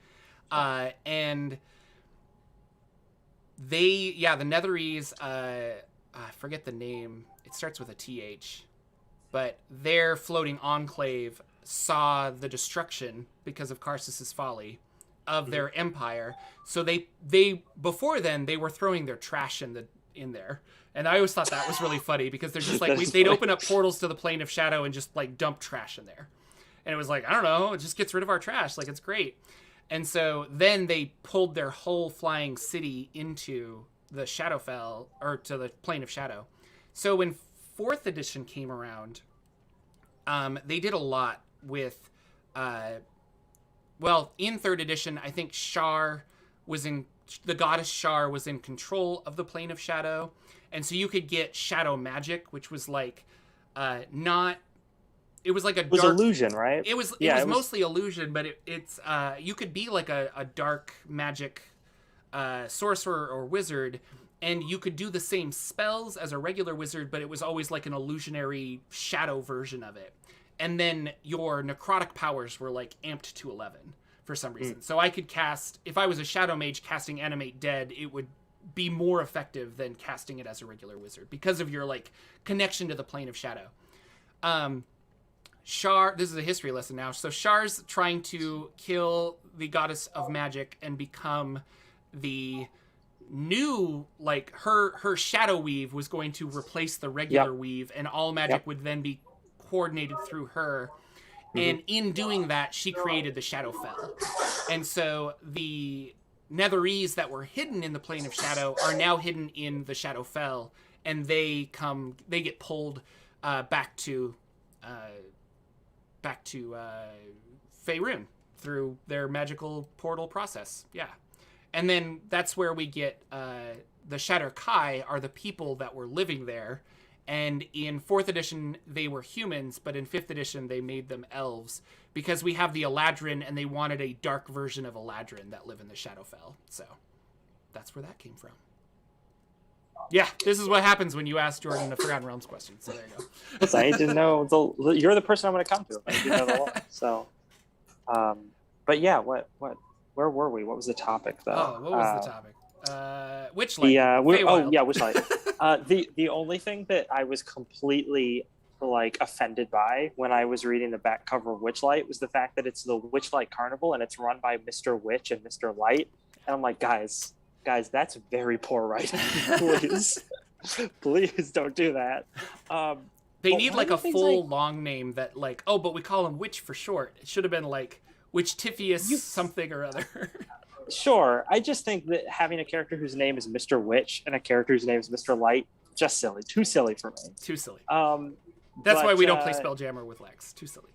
And the Netherese, I forget the name. It starts with a TH. But their floating enclave saw the destruction because of Karsus's folly of their empire. So they before then they were throwing their trash in there. And I always thought that was really funny because they're just like they'd open up portals to the Plane of Shadow and just like dump trash in there. And it was like, I don't know, it just gets rid of our trash, like it's great. And so then they pulled their whole flying city into the Shadowfell, or to the Plane of Shadow. So when 4th edition came around, they did a lot with in 3rd edition, I think the goddess Shar was in control of the Plane of Shadow. And so you could get shadow magic, which was like, it was like a dark... It was illusion, right? It was mostly illusion, but it's you could be like a dark magic sorcerer or wizard, and you could do the same spells as a regular wizard, but it was always like an illusionary shadow version of it. And then your necrotic powers were like amped to 11 for some reason. So I could cast, if I was a shadow mage casting Animate Dead, it would be more effective than casting it as a regular wizard because of your like connection to the plane of shadow. Shar, this is a history lesson now. So Shar's trying to kill the goddess of magic and become the new, like her shadow weave was going to replace the regular weave, and all magic would then be coordinated through her. And in doing that, she created the Shadowfell. And so the Netherese that were hidden in the plane of shadow are now hidden in the Shadowfell, and they get pulled back to Faerun through their magical portal process. Yeah. And then that's where we get the Shatter Kai are the people that were living there. And in 4th edition, they were humans, but in 5th edition, they made them elves because we have the Eladrin, and they wanted a dark version of Eladrin that live in the Shadowfell. So that's where that came from. Yeah, this is what happens when you ask Jordan the Forgotten Realms question. So there you go. So I didn't know. You're the person I'm going to come to. I didn't know the law. So, but yeah, where were we? What was the topic, though? Oh, what was the topic? Witchlight. Witchlight. The only thing that I was completely like offended by when I was reading the back cover of Witchlight was the fact that it's the Witchlight Carnival and it's run by Mr. Witch and Mr. Light. And I'm like, guys, that's very poor writing. Please don't do that. They need like a full long name that like, oh, but we call him Witch for short. It should have been like Witchtifius something or other. Sure. I just think that having a character whose name is Mr. Witch and a character whose name is Mr. Light, just silly. Too silly for me. Too silly. That's why we don't play Spelljammer with Lex. Too silly.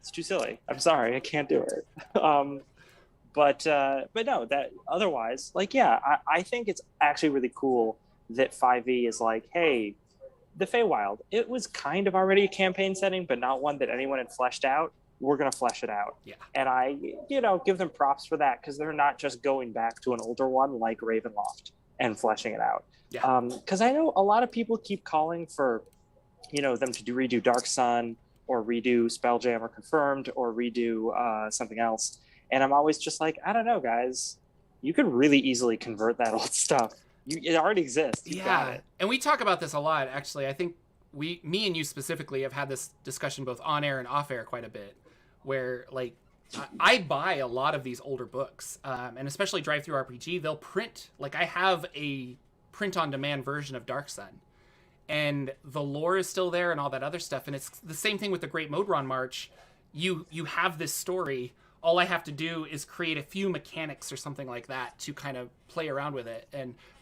It's too silly. I'm sorry. I can't do it. But no, that otherwise, like, yeah, I think it's actually really cool that 5e is like, hey, the Feywild, it was kind of already a campaign setting, but not one that anyone had fleshed out. We're going to flesh it out. Yeah. And I, give them props for that because they're not just going back to an older one like Ravenloft and fleshing it out. Yeah. Because I know a lot of people keep calling for, them to redo Dark Sun or redo Spelljammer Confirmed or redo something else. And I'm always just like, I don't know, guys. You could really easily convert that old stuff. It already exists. You got it. And we talk about this a lot, actually. I think me and you specifically have had this discussion both on air and off air quite a bit, where like I buy a lot of these older books, and especially Drive Through RPG, they'll print, like I have a print on demand version of Dark Sun, and the lore is still there and all that other stuff. And it's the same thing with the Great Modron March. You have this story. All I have to do is create a few mechanics or something like that to kind of play around with it.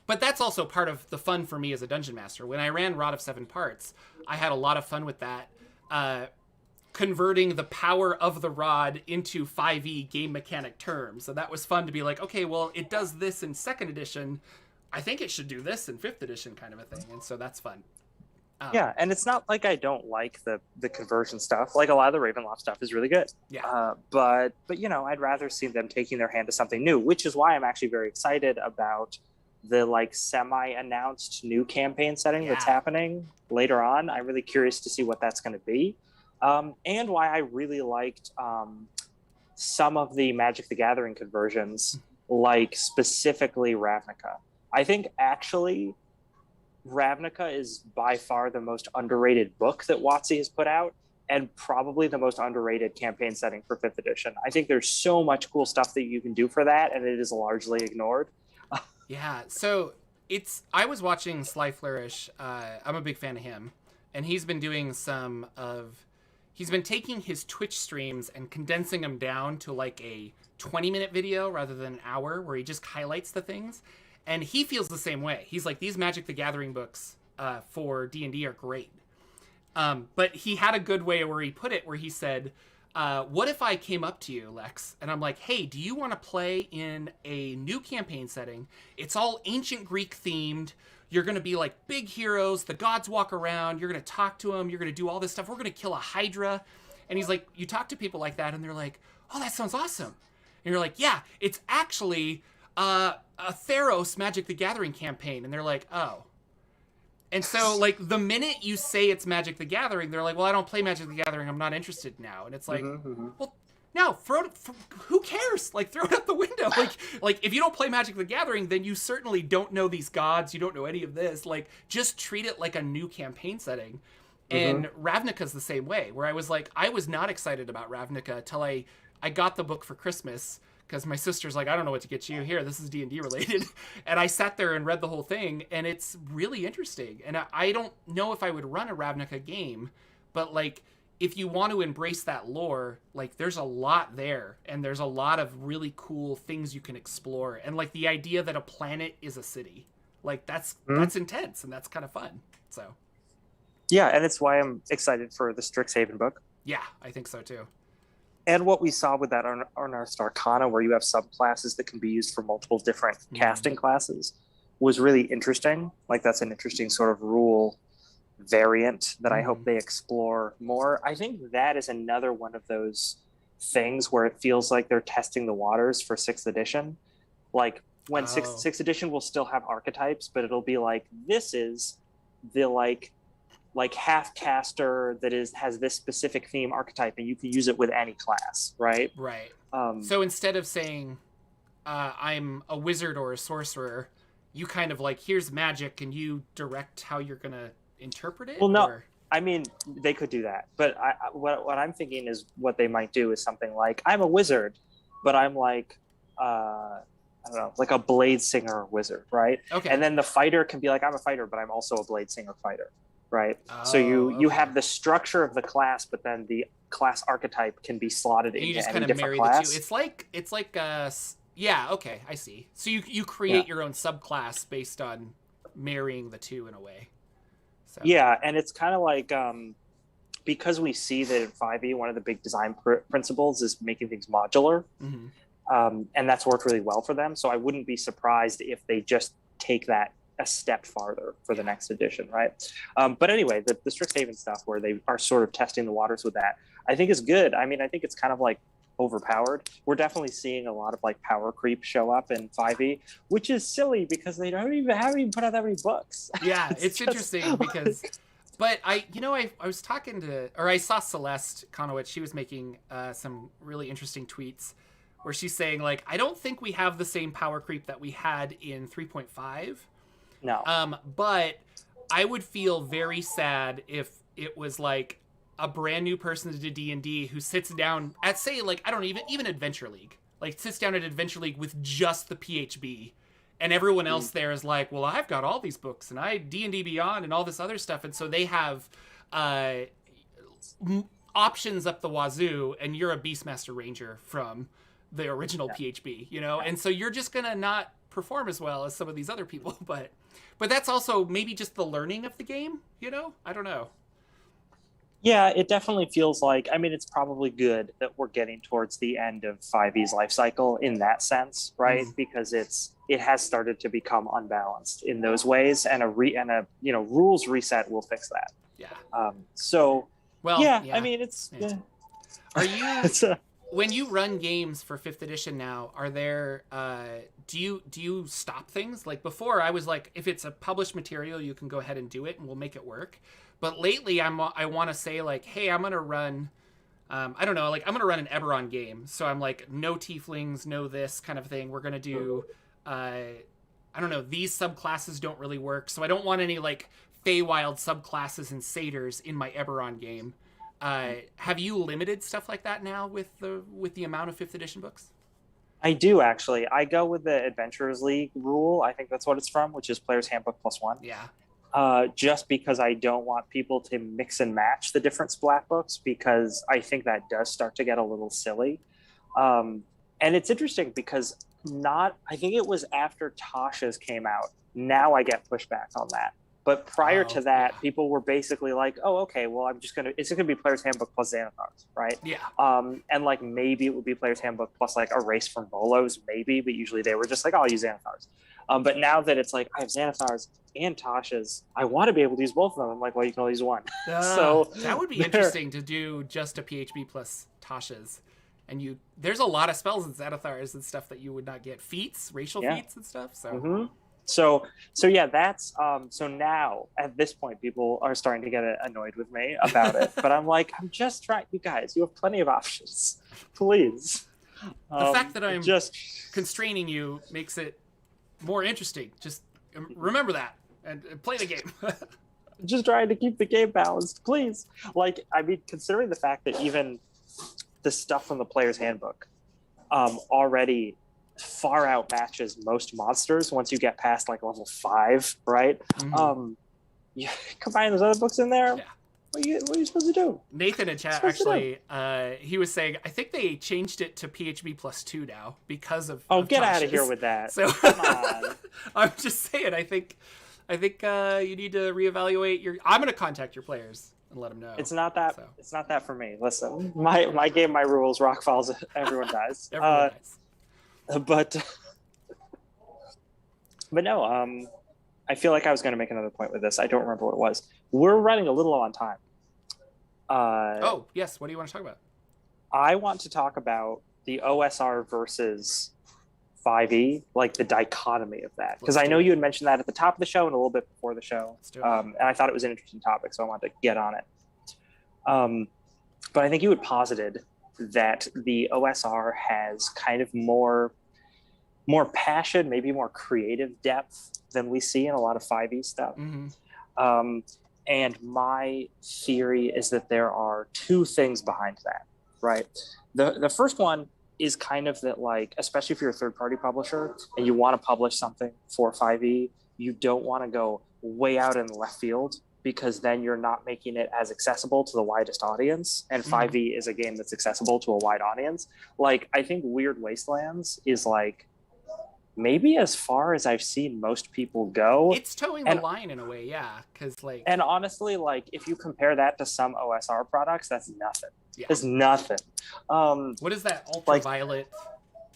But that's also part of the fun for me as a dungeon master. When I ran Rod of Seven Parts, I had a lot of fun with that, converting the power of the rod into 5e game mechanic terms. So that was fun to be like, okay, well, it does this in 2nd edition. I think it should do this in 5th edition kind of a thing. And so that's fun. Yeah, and it's not like I don't like the conversion stuff. Like a lot of the Ravenloft stuff is really good. Yeah. But I'd rather see them taking their hand to something new, which is why I'm actually very excited about the like semi-announced new campaign setting that's happening later on. I'm really curious to see what that's going to be, and why I really liked some of the Magic the Gathering conversions, like specifically Ravnica. I think actually Ravnica is by far the most underrated book that WotC has put out, and probably the most underrated campaign setting for 5th edition. I think there's so much cool stuff that you can do for that, and it is largely ignored. Yeah, so I was watching Sly Flourish. I'm a big fan of him, and he's been doing he's been taking his Twitch streams and condensing them down to like a 20-minute video rather than an hour, where he just highlights the things. And he feels the same way. He's like, these Magic the Gathering books for D&D are great. But he had a good way where he put it, where he said, what if I came up to you, Lex, and I'm like, hey, do you want to play in a new campaign setting? It's all ancient Greek themed. You're going to be like big heroes. The gods walk around. You're going to talk to them. You're going to do all this stuff. We're going to kill a Hydra. And he's like, you talk to people like that, and they're like, oh, that sounds awesome. And you're like, yeah, it's actually a Theros Magic the Gathering campaign. And they're like, oh. And so, like, the minute you say it's Magic the Gathering, they're like, well, I don't play Magic the Gathering. I'm not interested now. And it's like, well, no, who cares? Like, throw it out the window. Like, if you don't play Magic the Gathering, then you certainly don't know these gods. You don't know any of this. Like, just treat it like a new campaign setting. And Ravnica's the same way, where I was like, I was not excited about Ravnica until I got the book for Christmas, because my sister's like, I don't know what to get you. Here, this is D&D related. And I sat there and read the whole thing, and it's really interesting. And I don't know if I would run a Ravnica game, but, like, if you want to embrace that lore, like, there's a lot there, and there's a lot of really cool things you can explore. And, like, the idea that a planet is a city, like, that's intense, and that's kind of fun. So, yeah, and it's why I'm excited for the Strixhaven book. Yeah, I think so too. And what we saw with that on our Arcana, where you have subclasses that can be used for multiple different casting classes, was really interesting. Like, that's an interesting sort of rule variant that I hope they explore more. I think that is another one of those things where it feels like they're testing the waters for 6th edition. Like, when sixth edition will still have archetypes, but it'll be like, this is the like half caster that has this specific theme archetype, and you can use it with any class, right? Right. So instead of saying I'm a wizard or a sorcerer, you kind of like, here's magic, and you direct how you're gonna interpret it. Well, no, I mean, they could do that, but what I'm thinking is what they might do is something like, I'm a wizard, but I'm like I don't know, like a blade singer wizard, right? Okay. And then the fighter can be like, I'm a fighter, but I'm also a blade singer fighter. Right. So you have the structure of the class, but then the class archetype can be slotted into any different class. The two. It's like yeah, okay, I see. So you create your own subclass based on marrying the two in a way. So. Yeah, and it's kind of like because we see that in 5e, one of the big design principles is making things modular, and that's worked really well for them. So I wouldn't be surprised if they just take that a step farther for the next edition, right? But anyway, the Strixhaven stuff where they are sort of testing the waters with that, I think is good. I mean, I think it's kind of like overpowered. We're definitely seeing a lot of like power creep show up in 5e, which is silly because they haven't even put out that many books. Yeah, it's interesting because, but I was talking to, or I saw Celeste Conowitz. She was making some really interesting tweets where she's saying, like, I don't think we have the same power creep that we had in 3.5. No. But I would feel very sad if it was like a brand new person to D&D who sits down at, say, like, I don't know, even Adventure League, like sits down at Adventure League with just the PHB, and everyone else there is like, well, I've got all these books and I D&D Beyond and all this other stuff, and so they have options up the wazoo, and you're a Beastmaster Ranger from the original PHB, you know, and so you're just gonna not perform as well as some of these other people, but that's also maybe just the learning of the game, you know? I don't know. Yeah, it definitely feels like, I mean, it's probably good that we're getting towards the end of 5e's life cycle in that sense, right? Because it has started to become unbalanced in those ways, and a rules reset will fix that. Yeah. I mean, it's Are you when you run games for 5th edition now, are there do you stop things? Like, before I was like, if it's a published material, you can go ahead and do it and we'll make it work. But lately I want to say, like, hey, I'm going to run I don't know, like, I'm going to run an Eberron game. So I'm like, no tieflings, no this kind of thing. We're going to do I don't know, these subclasses don't really work. So I don't want any like Feywild subclasses and satyrs in my Eberron game. Have you limited stuff like that now with the amount of 5th edition books? I do, actually. I go with the Adventurers League rule. I think that's what it's from, which is Player's Handbook +1. Yeah. Just because I don't want people to mix and match the different splat books, because I think that does start to get a little silly. And it's interesting because I think it was after Tasha's came out. Now I get pushback on that. But prior to that, people were basically like, oh, okay, well, it's going to be Player's Handbook plus Xanathars, right? Yeah. And like, maybe it would be Player's Handbook plus like a race from Volos, maybe, but usually they were just like, oh, I'll use Xanathars. But now that it's like, I have Xanathars and Tasha's, I want to be able to use both of them. I'm like, well, you can only use one. So that would be interesting to do just a PHB plus Tasha's. and there's a lot of spells in Xanathars and stuff that you would not get. Feats, racial feats and stuff. So So yeah, that's so now at this point people are starting to get annoyed with me about it. But I'm like, I'm just trying, you guys, you have plenty of options. Please. The fact that I'm just constraining you makes it more interesting. Just remember that and play the game. Just trying to keep the game balanced, please. Like, I mean, considering the fact that even the stuff from the player's handbook already far outmatches most monsters once you get past like level 5, right? You combine those other books in there. What are you supposed to do? Nathan in chat actually, he was saying, I think they changed it to PHB +2 now because of. Oh, get out of here with that! So come on. I'm just saying. I think you need to reevaluate your. I'm going to contact your players and let them know. It's not that. So. It's not that for me. Listen, my game, my rules. Rock falls. Everyone dies. Everyone dies. But no. I feel like I was going to make another point with this. I don't remember what it was. We're running a little low on time. Oh, yes. What do you want to talk about? I want to talk about the OSR versus 5e, like the dichotomy of that. Because I know you had mentioned that at the top of the show and a little bit before the show. Let's do it. And I thought it was an interesting topic, so I wanted to get on it. But I think you had posited that the OSR has kind of more passion, maybe more creative depth than we see in a lot of 5e stuff. And my theory is that there are two things behind that, right? The first one is kind of that, like, especially if you're a third-party publisher and you want to publish something for 5e, you don't want to go way out in the left field because then you're not making it as accessible to the widest audience. And 5e is a game that's accessible to a wide audience. Like, I think Weird Wastelands is like maybe as far as I've seen most people go. It's towing the line in a way, yeah. Because like, and honestly, like if you compare that to some OSR products, that's nothing. Yeah. It's nothing. What is that ultraviolet?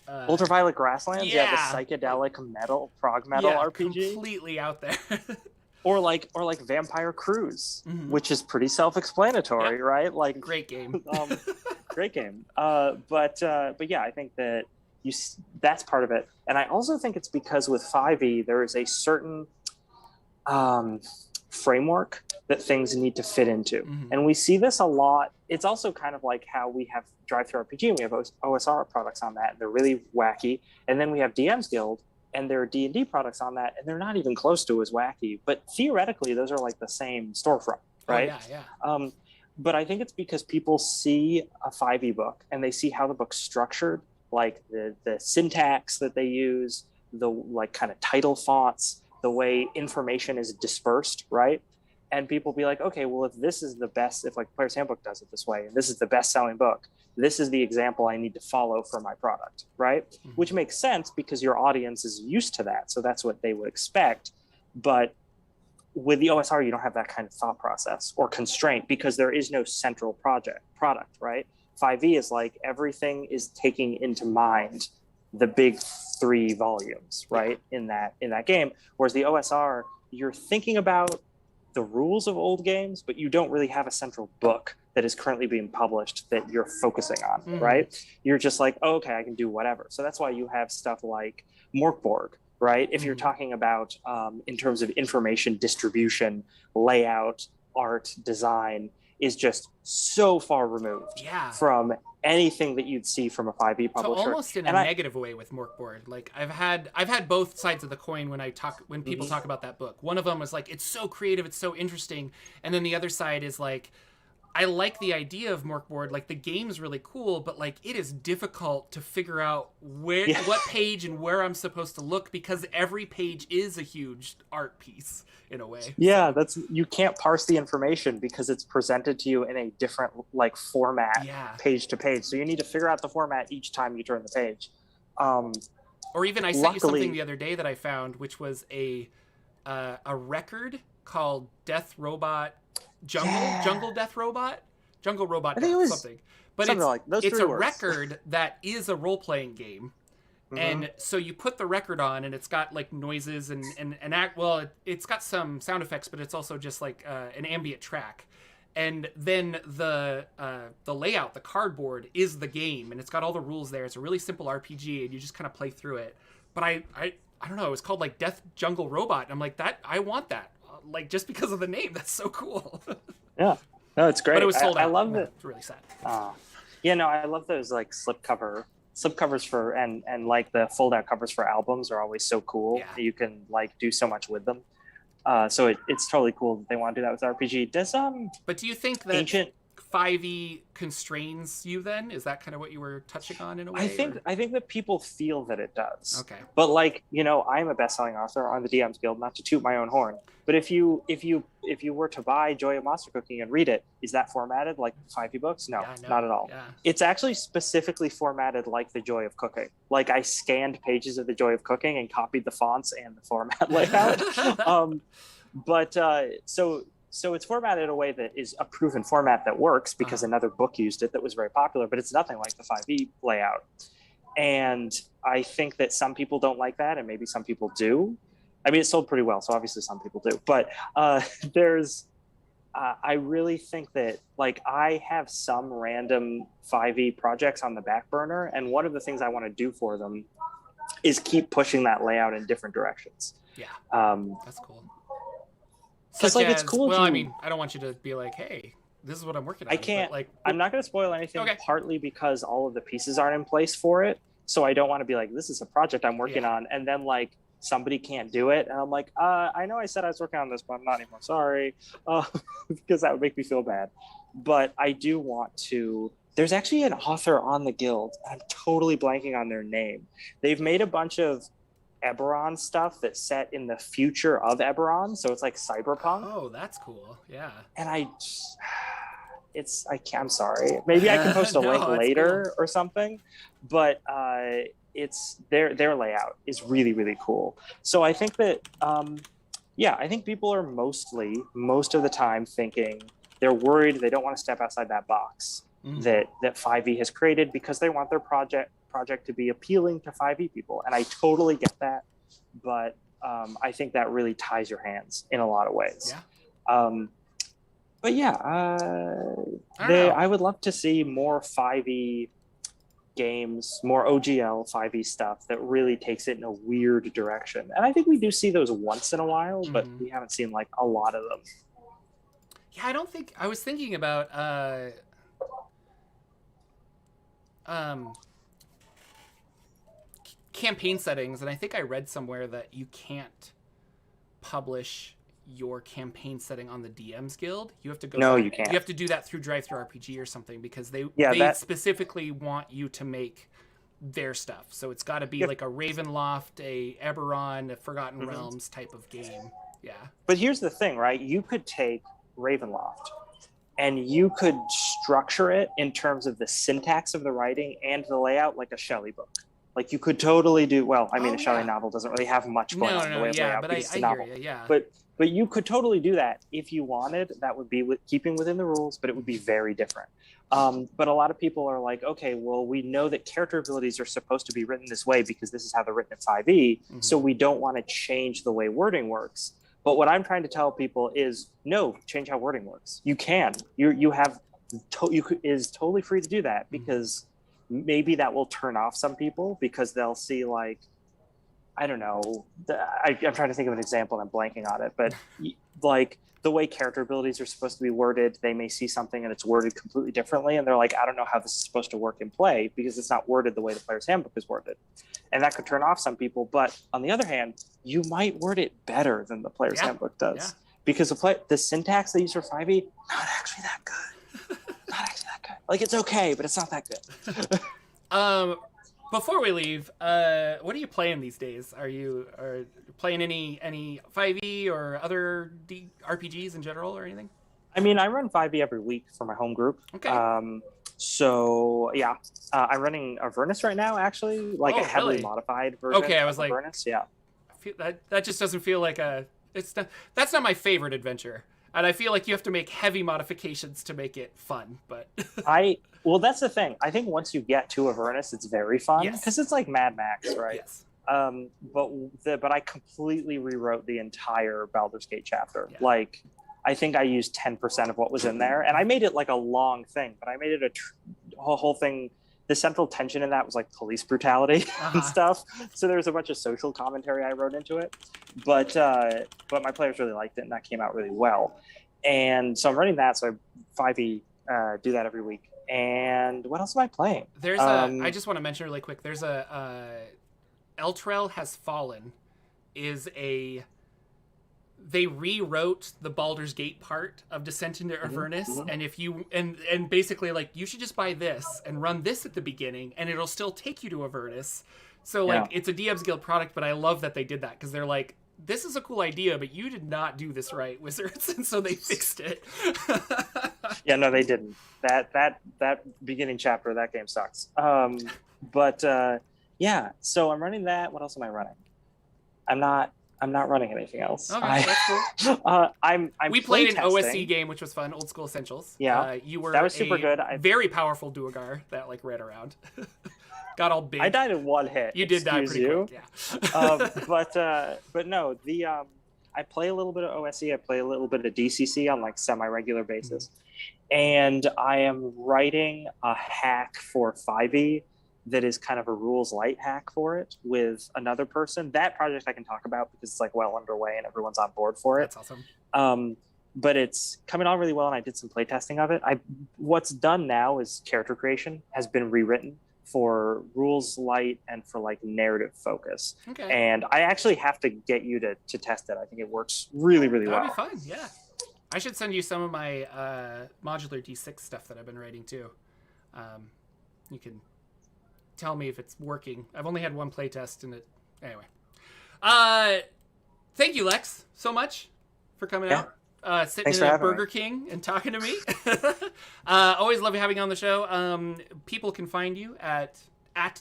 Ultraviolet Grasslands, yeah, the psychedelic prog metal RPG, completely out there. or like Vampire Cruise, which is pretty self-explanatory, right? Like great game, great game. But yeah, I think that that's part of it, and I also think it's because with 5e there is a certain framework that things need to fit into, and we see this a lot. It's also kind of like how we have Drive-Thru RPG and we have OSR products on that, and they're really wacky, and then we have DMsGuild and there are D&D products on that, and they're not even close to as wacky, but theoretically those are like the same storefront, right? But I think it's because people see a 5e book and they see how the book's structured, like the syntax that they use, the like kind of title fonts, the way information is dispersed, right? And people be like, okay, well, if this is the best, if like Player's Handbook does it this way, and this is the best selling book, this is the example I need to follow for my product, right? Which makes sense because your audience is used to that. So that's what they would expect. But with the OSR, you don't have that kind of thought process or constraint because there is no central product, right? 5e is like everything is taking into mind the big 3 volumes, right? In that game. Whereas the OSR, you're thinking about the rules of old games, but you don't really have a central book that is currently being published that you're focusing on, right? You're just like, oh, okay, I can do whatever. So that's why you have stuff like Morkborg, right? If you're talking about in terms of information distribution, layout, art, design, is just so far removed from anything that you'd see from a 5e publisher. So almost in a negative way with Morkborg. Like I've had both sides of the coin when people talk about that book. One of them was like, it's so creative, it's so interesting. And then the other side is like, I like the idea of Morkborg. Like the game's really cool, but like it is difficult to figure out what page and where I'm supposed to look because every page is a huge art piece in a way. Yeah, you can't parse the information because it's presented to you in a different like format, page to page. So you need to figure out the format each time you turn the page. Or even I sent you something the other day that I found, which was a record called Death Robot. Jungle Death Robot? Jungle Robot I think it was something. But something like those it's three a words. Record that is a role-playing game. And so you put the record on and it's got like noises and it's got some sound effects, but it's also just like an ambient track. and then the layout, the cardboard, is the game, and it's got all the rules there. It's a really simple RPG, and you just kind of play through it. But I don't know. It was called like Death Jungle Robot. And I'm like, I want that. Like, just because of the name, that's so cool. Yeah, no, it's great. But it was sold out. I love it. It's really sad. Yeah, no, I love those like slipcovers for and like the fold out covers for albums are always so cool. Yeah. You can like do so much with them. So it's totally cool that they want to do that with RPG. But do you think that ancient 5e constrains you then? Is that kind of what you were touching on in a way? I think that people feel that it does. Okay. But like, I'm a best-selling author on the DMsGuild, not to toot my own horn. But if you were to buy Joy of Monster Cooking and read it, is that formatted like 5e books? No, not at all. Yeah. It's actually specifically formatted like the Joy of Cooking. Like I scanned pages of the Joy of Cooking and copied the fonts and the format layout. So it's formatted in a way that is a proven format that works because another book used it that was very popular, but it's nothing like the 5e layout. And I think that some people don't like that, and maybe some people do. I mean, it sold pretty well, so obviously some people do. But I really think that, like, I have some random 5e projects on the back burner, and one of the things I want to do for them is keep pushing that layout in different directions. Yeah, that's cool. Because like it's cool. Well, I mean, I don't want you to be like, "Hey, this is what I'm working on." I can't. Like, I'm not going to spoil anything. Okay. Partly because all of the pieces aren't in place for it, so I don't want to be like, "This is a project I'm working on," and then like somebody can't do it, and I'm like, I know I said I was working on this, but I'm not anymore. Sorry, because that would make me feel bad. But I do want to. There's actually an author on the guild. I'm totally blanking on their name. They've made a bunch of Eberron stuff that's set in the future of Eberron, so it's like cyberpunk. Oh, that's cool. Yeah. And I'm sorry. Maybe I can post a link later cool. or something, but it's their layout is really, really cool. So I think that I think people are most of the time thinking they're worried, they don't want to step outside that box that 5e has created because they want their project to be appealing to 5e people, and I totally get that, but I think that really ties your hands in a lot of ways. But yeah, I would love to see more 5e games, more OGL 5e stuff that really takes it in a weird direction, and I think we do see those once in a while, but we haven't seen like a lot of them. Yeah, I was thinking about campaign settings, and I think I read somewhere that you can't publish your campaign setting on the DMsGuild. You have to go. No, you can't. You have to do that through DriveThruRPG or something because they specifically want you to make their stuff. So it's got to be like a Ravenloft, a Eberron, a Forgotten Realms type of game. Yeah. But here's the thing, right? You could take Ravenloft and you could structure it in terms of the syntax of the writing and the layout like a Shelley book. Like you could totally do a Shelley novel doesn't really have much going on in the way of layout, but it's I a novel. hear you, yeah. But you could totally do that if you wanted. That would be keeping within the rules, but it would be very different. But a lot of people are like, okay, well, we know that character abilities are supposed to be written this way because this is how they're written in 5e, so we don't want to change the way wording works. But what I'm trying to tell people is, no, change how wording works. You can. Is totally free to do that because maybe that will turn off some people because they'll see like, I don't know. I'm trying to think of an example and I'm blanking on it, but like the way character abilities are supposed to be worded, they may see something and it's worded completely differently. And they're like, I don't know how this is supposed to work in play because it's not worded the way the player's handbook is worded. And that could turn off some people. But on the other hand, you might word it better than the player's handbook does because the syntax they use for 5e, not actually that good. Not actually that good. Like it's okay, but it's not that good. Before we leave, what are you playing these days? Are you playing any 5e or other RPGs in general or anything? I mean, I run 5e every week for my home group. Okay. So yeah, I'm running Avernus right now, actually, like a heavily modified version. Okay, I was like, Avernus, yeah. I feel that just doesn't feel like that's not my favorite adventure. And I feel like you have to make heavy modifications to make it fun, but well, that's the thing. I think once you get to Avernus, it's very fun because it's like Mad Max, right? Yes. But I completely rewrote the entire Baldur's Gate chapter. Yeah. Like I think I used 10% of what was in there, and I made it like a long thing, but I made it a whole thing. The central tension in that was like police brutality and stuff. So there was a bunch of social commentary I wrote into it, but my players really liked it, and that came out really well. And so I'm running that. So I 5e do that every week. And what else am I playing? There's I just want to mention really quick. There's Eltrell Has Fallen they rewrote the Baldur's Gate part of Descent into Avernus, and if you and basically like you should just buy this and run this at the beginning, and it'll still take you to Avernus. So like it's a DMsGuild product, but I love that they did that because they're like, this is a cool idea, but you did not do this right, Wizards, and so they fixed it. Yeah, no, they didn't. That beginning chapter of that game sucks. But yeah, so I'm running that. What else am I running? I'm not running anything else. Okay, that's cool. We played an OSC game, which was fun, Old School Essentials. Yeah, that was super good. Very powerful Duergar that like ran around. Got all big. I died in one hit. You did die pretty quick. Yeah. But no, I play a little bit of OSC. I play a little bit of DCC on like semi-regular basis, and I am writing a hack for 5e. That is kind of a rules light hack for it with another person. That project I can talk about because it's like well underway and everyone's on board for it. That's awesome. But it's coming on really well, and I did some playtesting of it. What's done now is character creation has been rewritten for rules light and for like narrative focus. Okay. And I actually have to get you to test it. I think it works really, really well. That'd be fun, yeah. I should send you some of my modular D6 stuff that I've been writing too. You can tell me if it's working. I've only had one playtest and it anyway. Thank you, Lex, so much for coming out. Sitting in a Burger King and talking to me. Always love having you on the show. People can find you at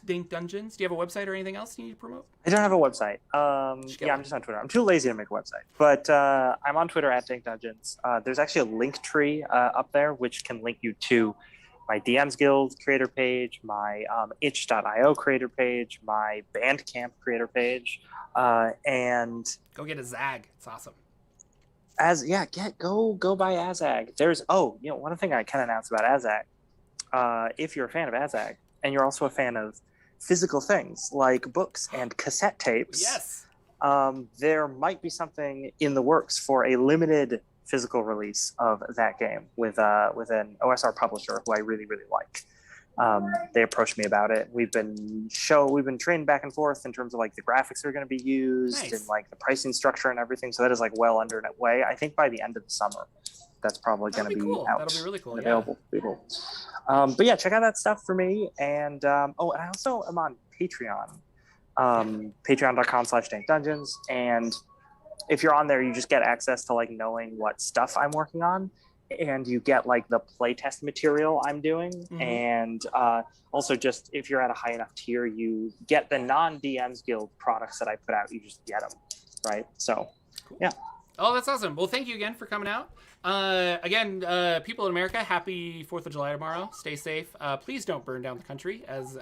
Dink Dungeons. Do you have a website or anything else you need to promote? I don't have a website. I'm just on Twitter. I'm too lazy to make a website, but I'm on Twitter at Dink Dungeons. There's actually a link tree up there which can link you to my DMsGuild creator page, my itch.io creator page, my Bandcamp creator page, and go get a Zag. It's awesome. Go buy Azag. There's one thing I can announce about Azag. If you're a fan of Azag and you're also a fan of physical things like books and cassette tapes, yes, there might be something in the works for a limited physical release of that game with an OSR publisher who I really, really like. They approached me about it. We've been trained back and forth in terms of like the graphics that are going to be used. Nice. And like the pricing structure and everything. So that is like well underway. I think by the end of the summer, that's probably going to be cool. out. That'll be really cool. And available to people. But yeah, check out that stuff for me. And and I also am on Patreon, patreon.com/dankdungeons. And if you're on there, you just get access to like knowing what stuff I'm working on, and you get like the playtest material I'm doing. Mm-hmm. And also just if you're at a high enough tier, you get the non-DMsGuild products that I put out. You just get them, right? So, cool. Yeah. Oh, that's awesome. Well, thank you again for coming out. Again, people in America, happy 4th of July tomorrow. Stay safe. Please don't burn down the country, as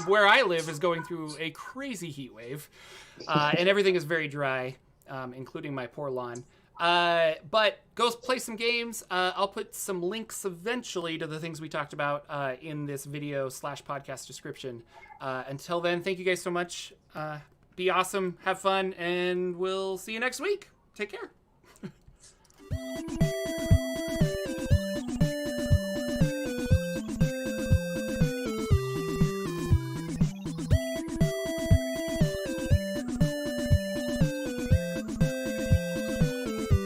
where I live is going through a crazy heat wave, and everything is very dry. Including my poor lawn. But go play some games. I'll put some links eventually to the things we talked about in this video / podcast description. Until then, thank you guys so much. Be awesome, have fun, and we'll see you next week. Take care.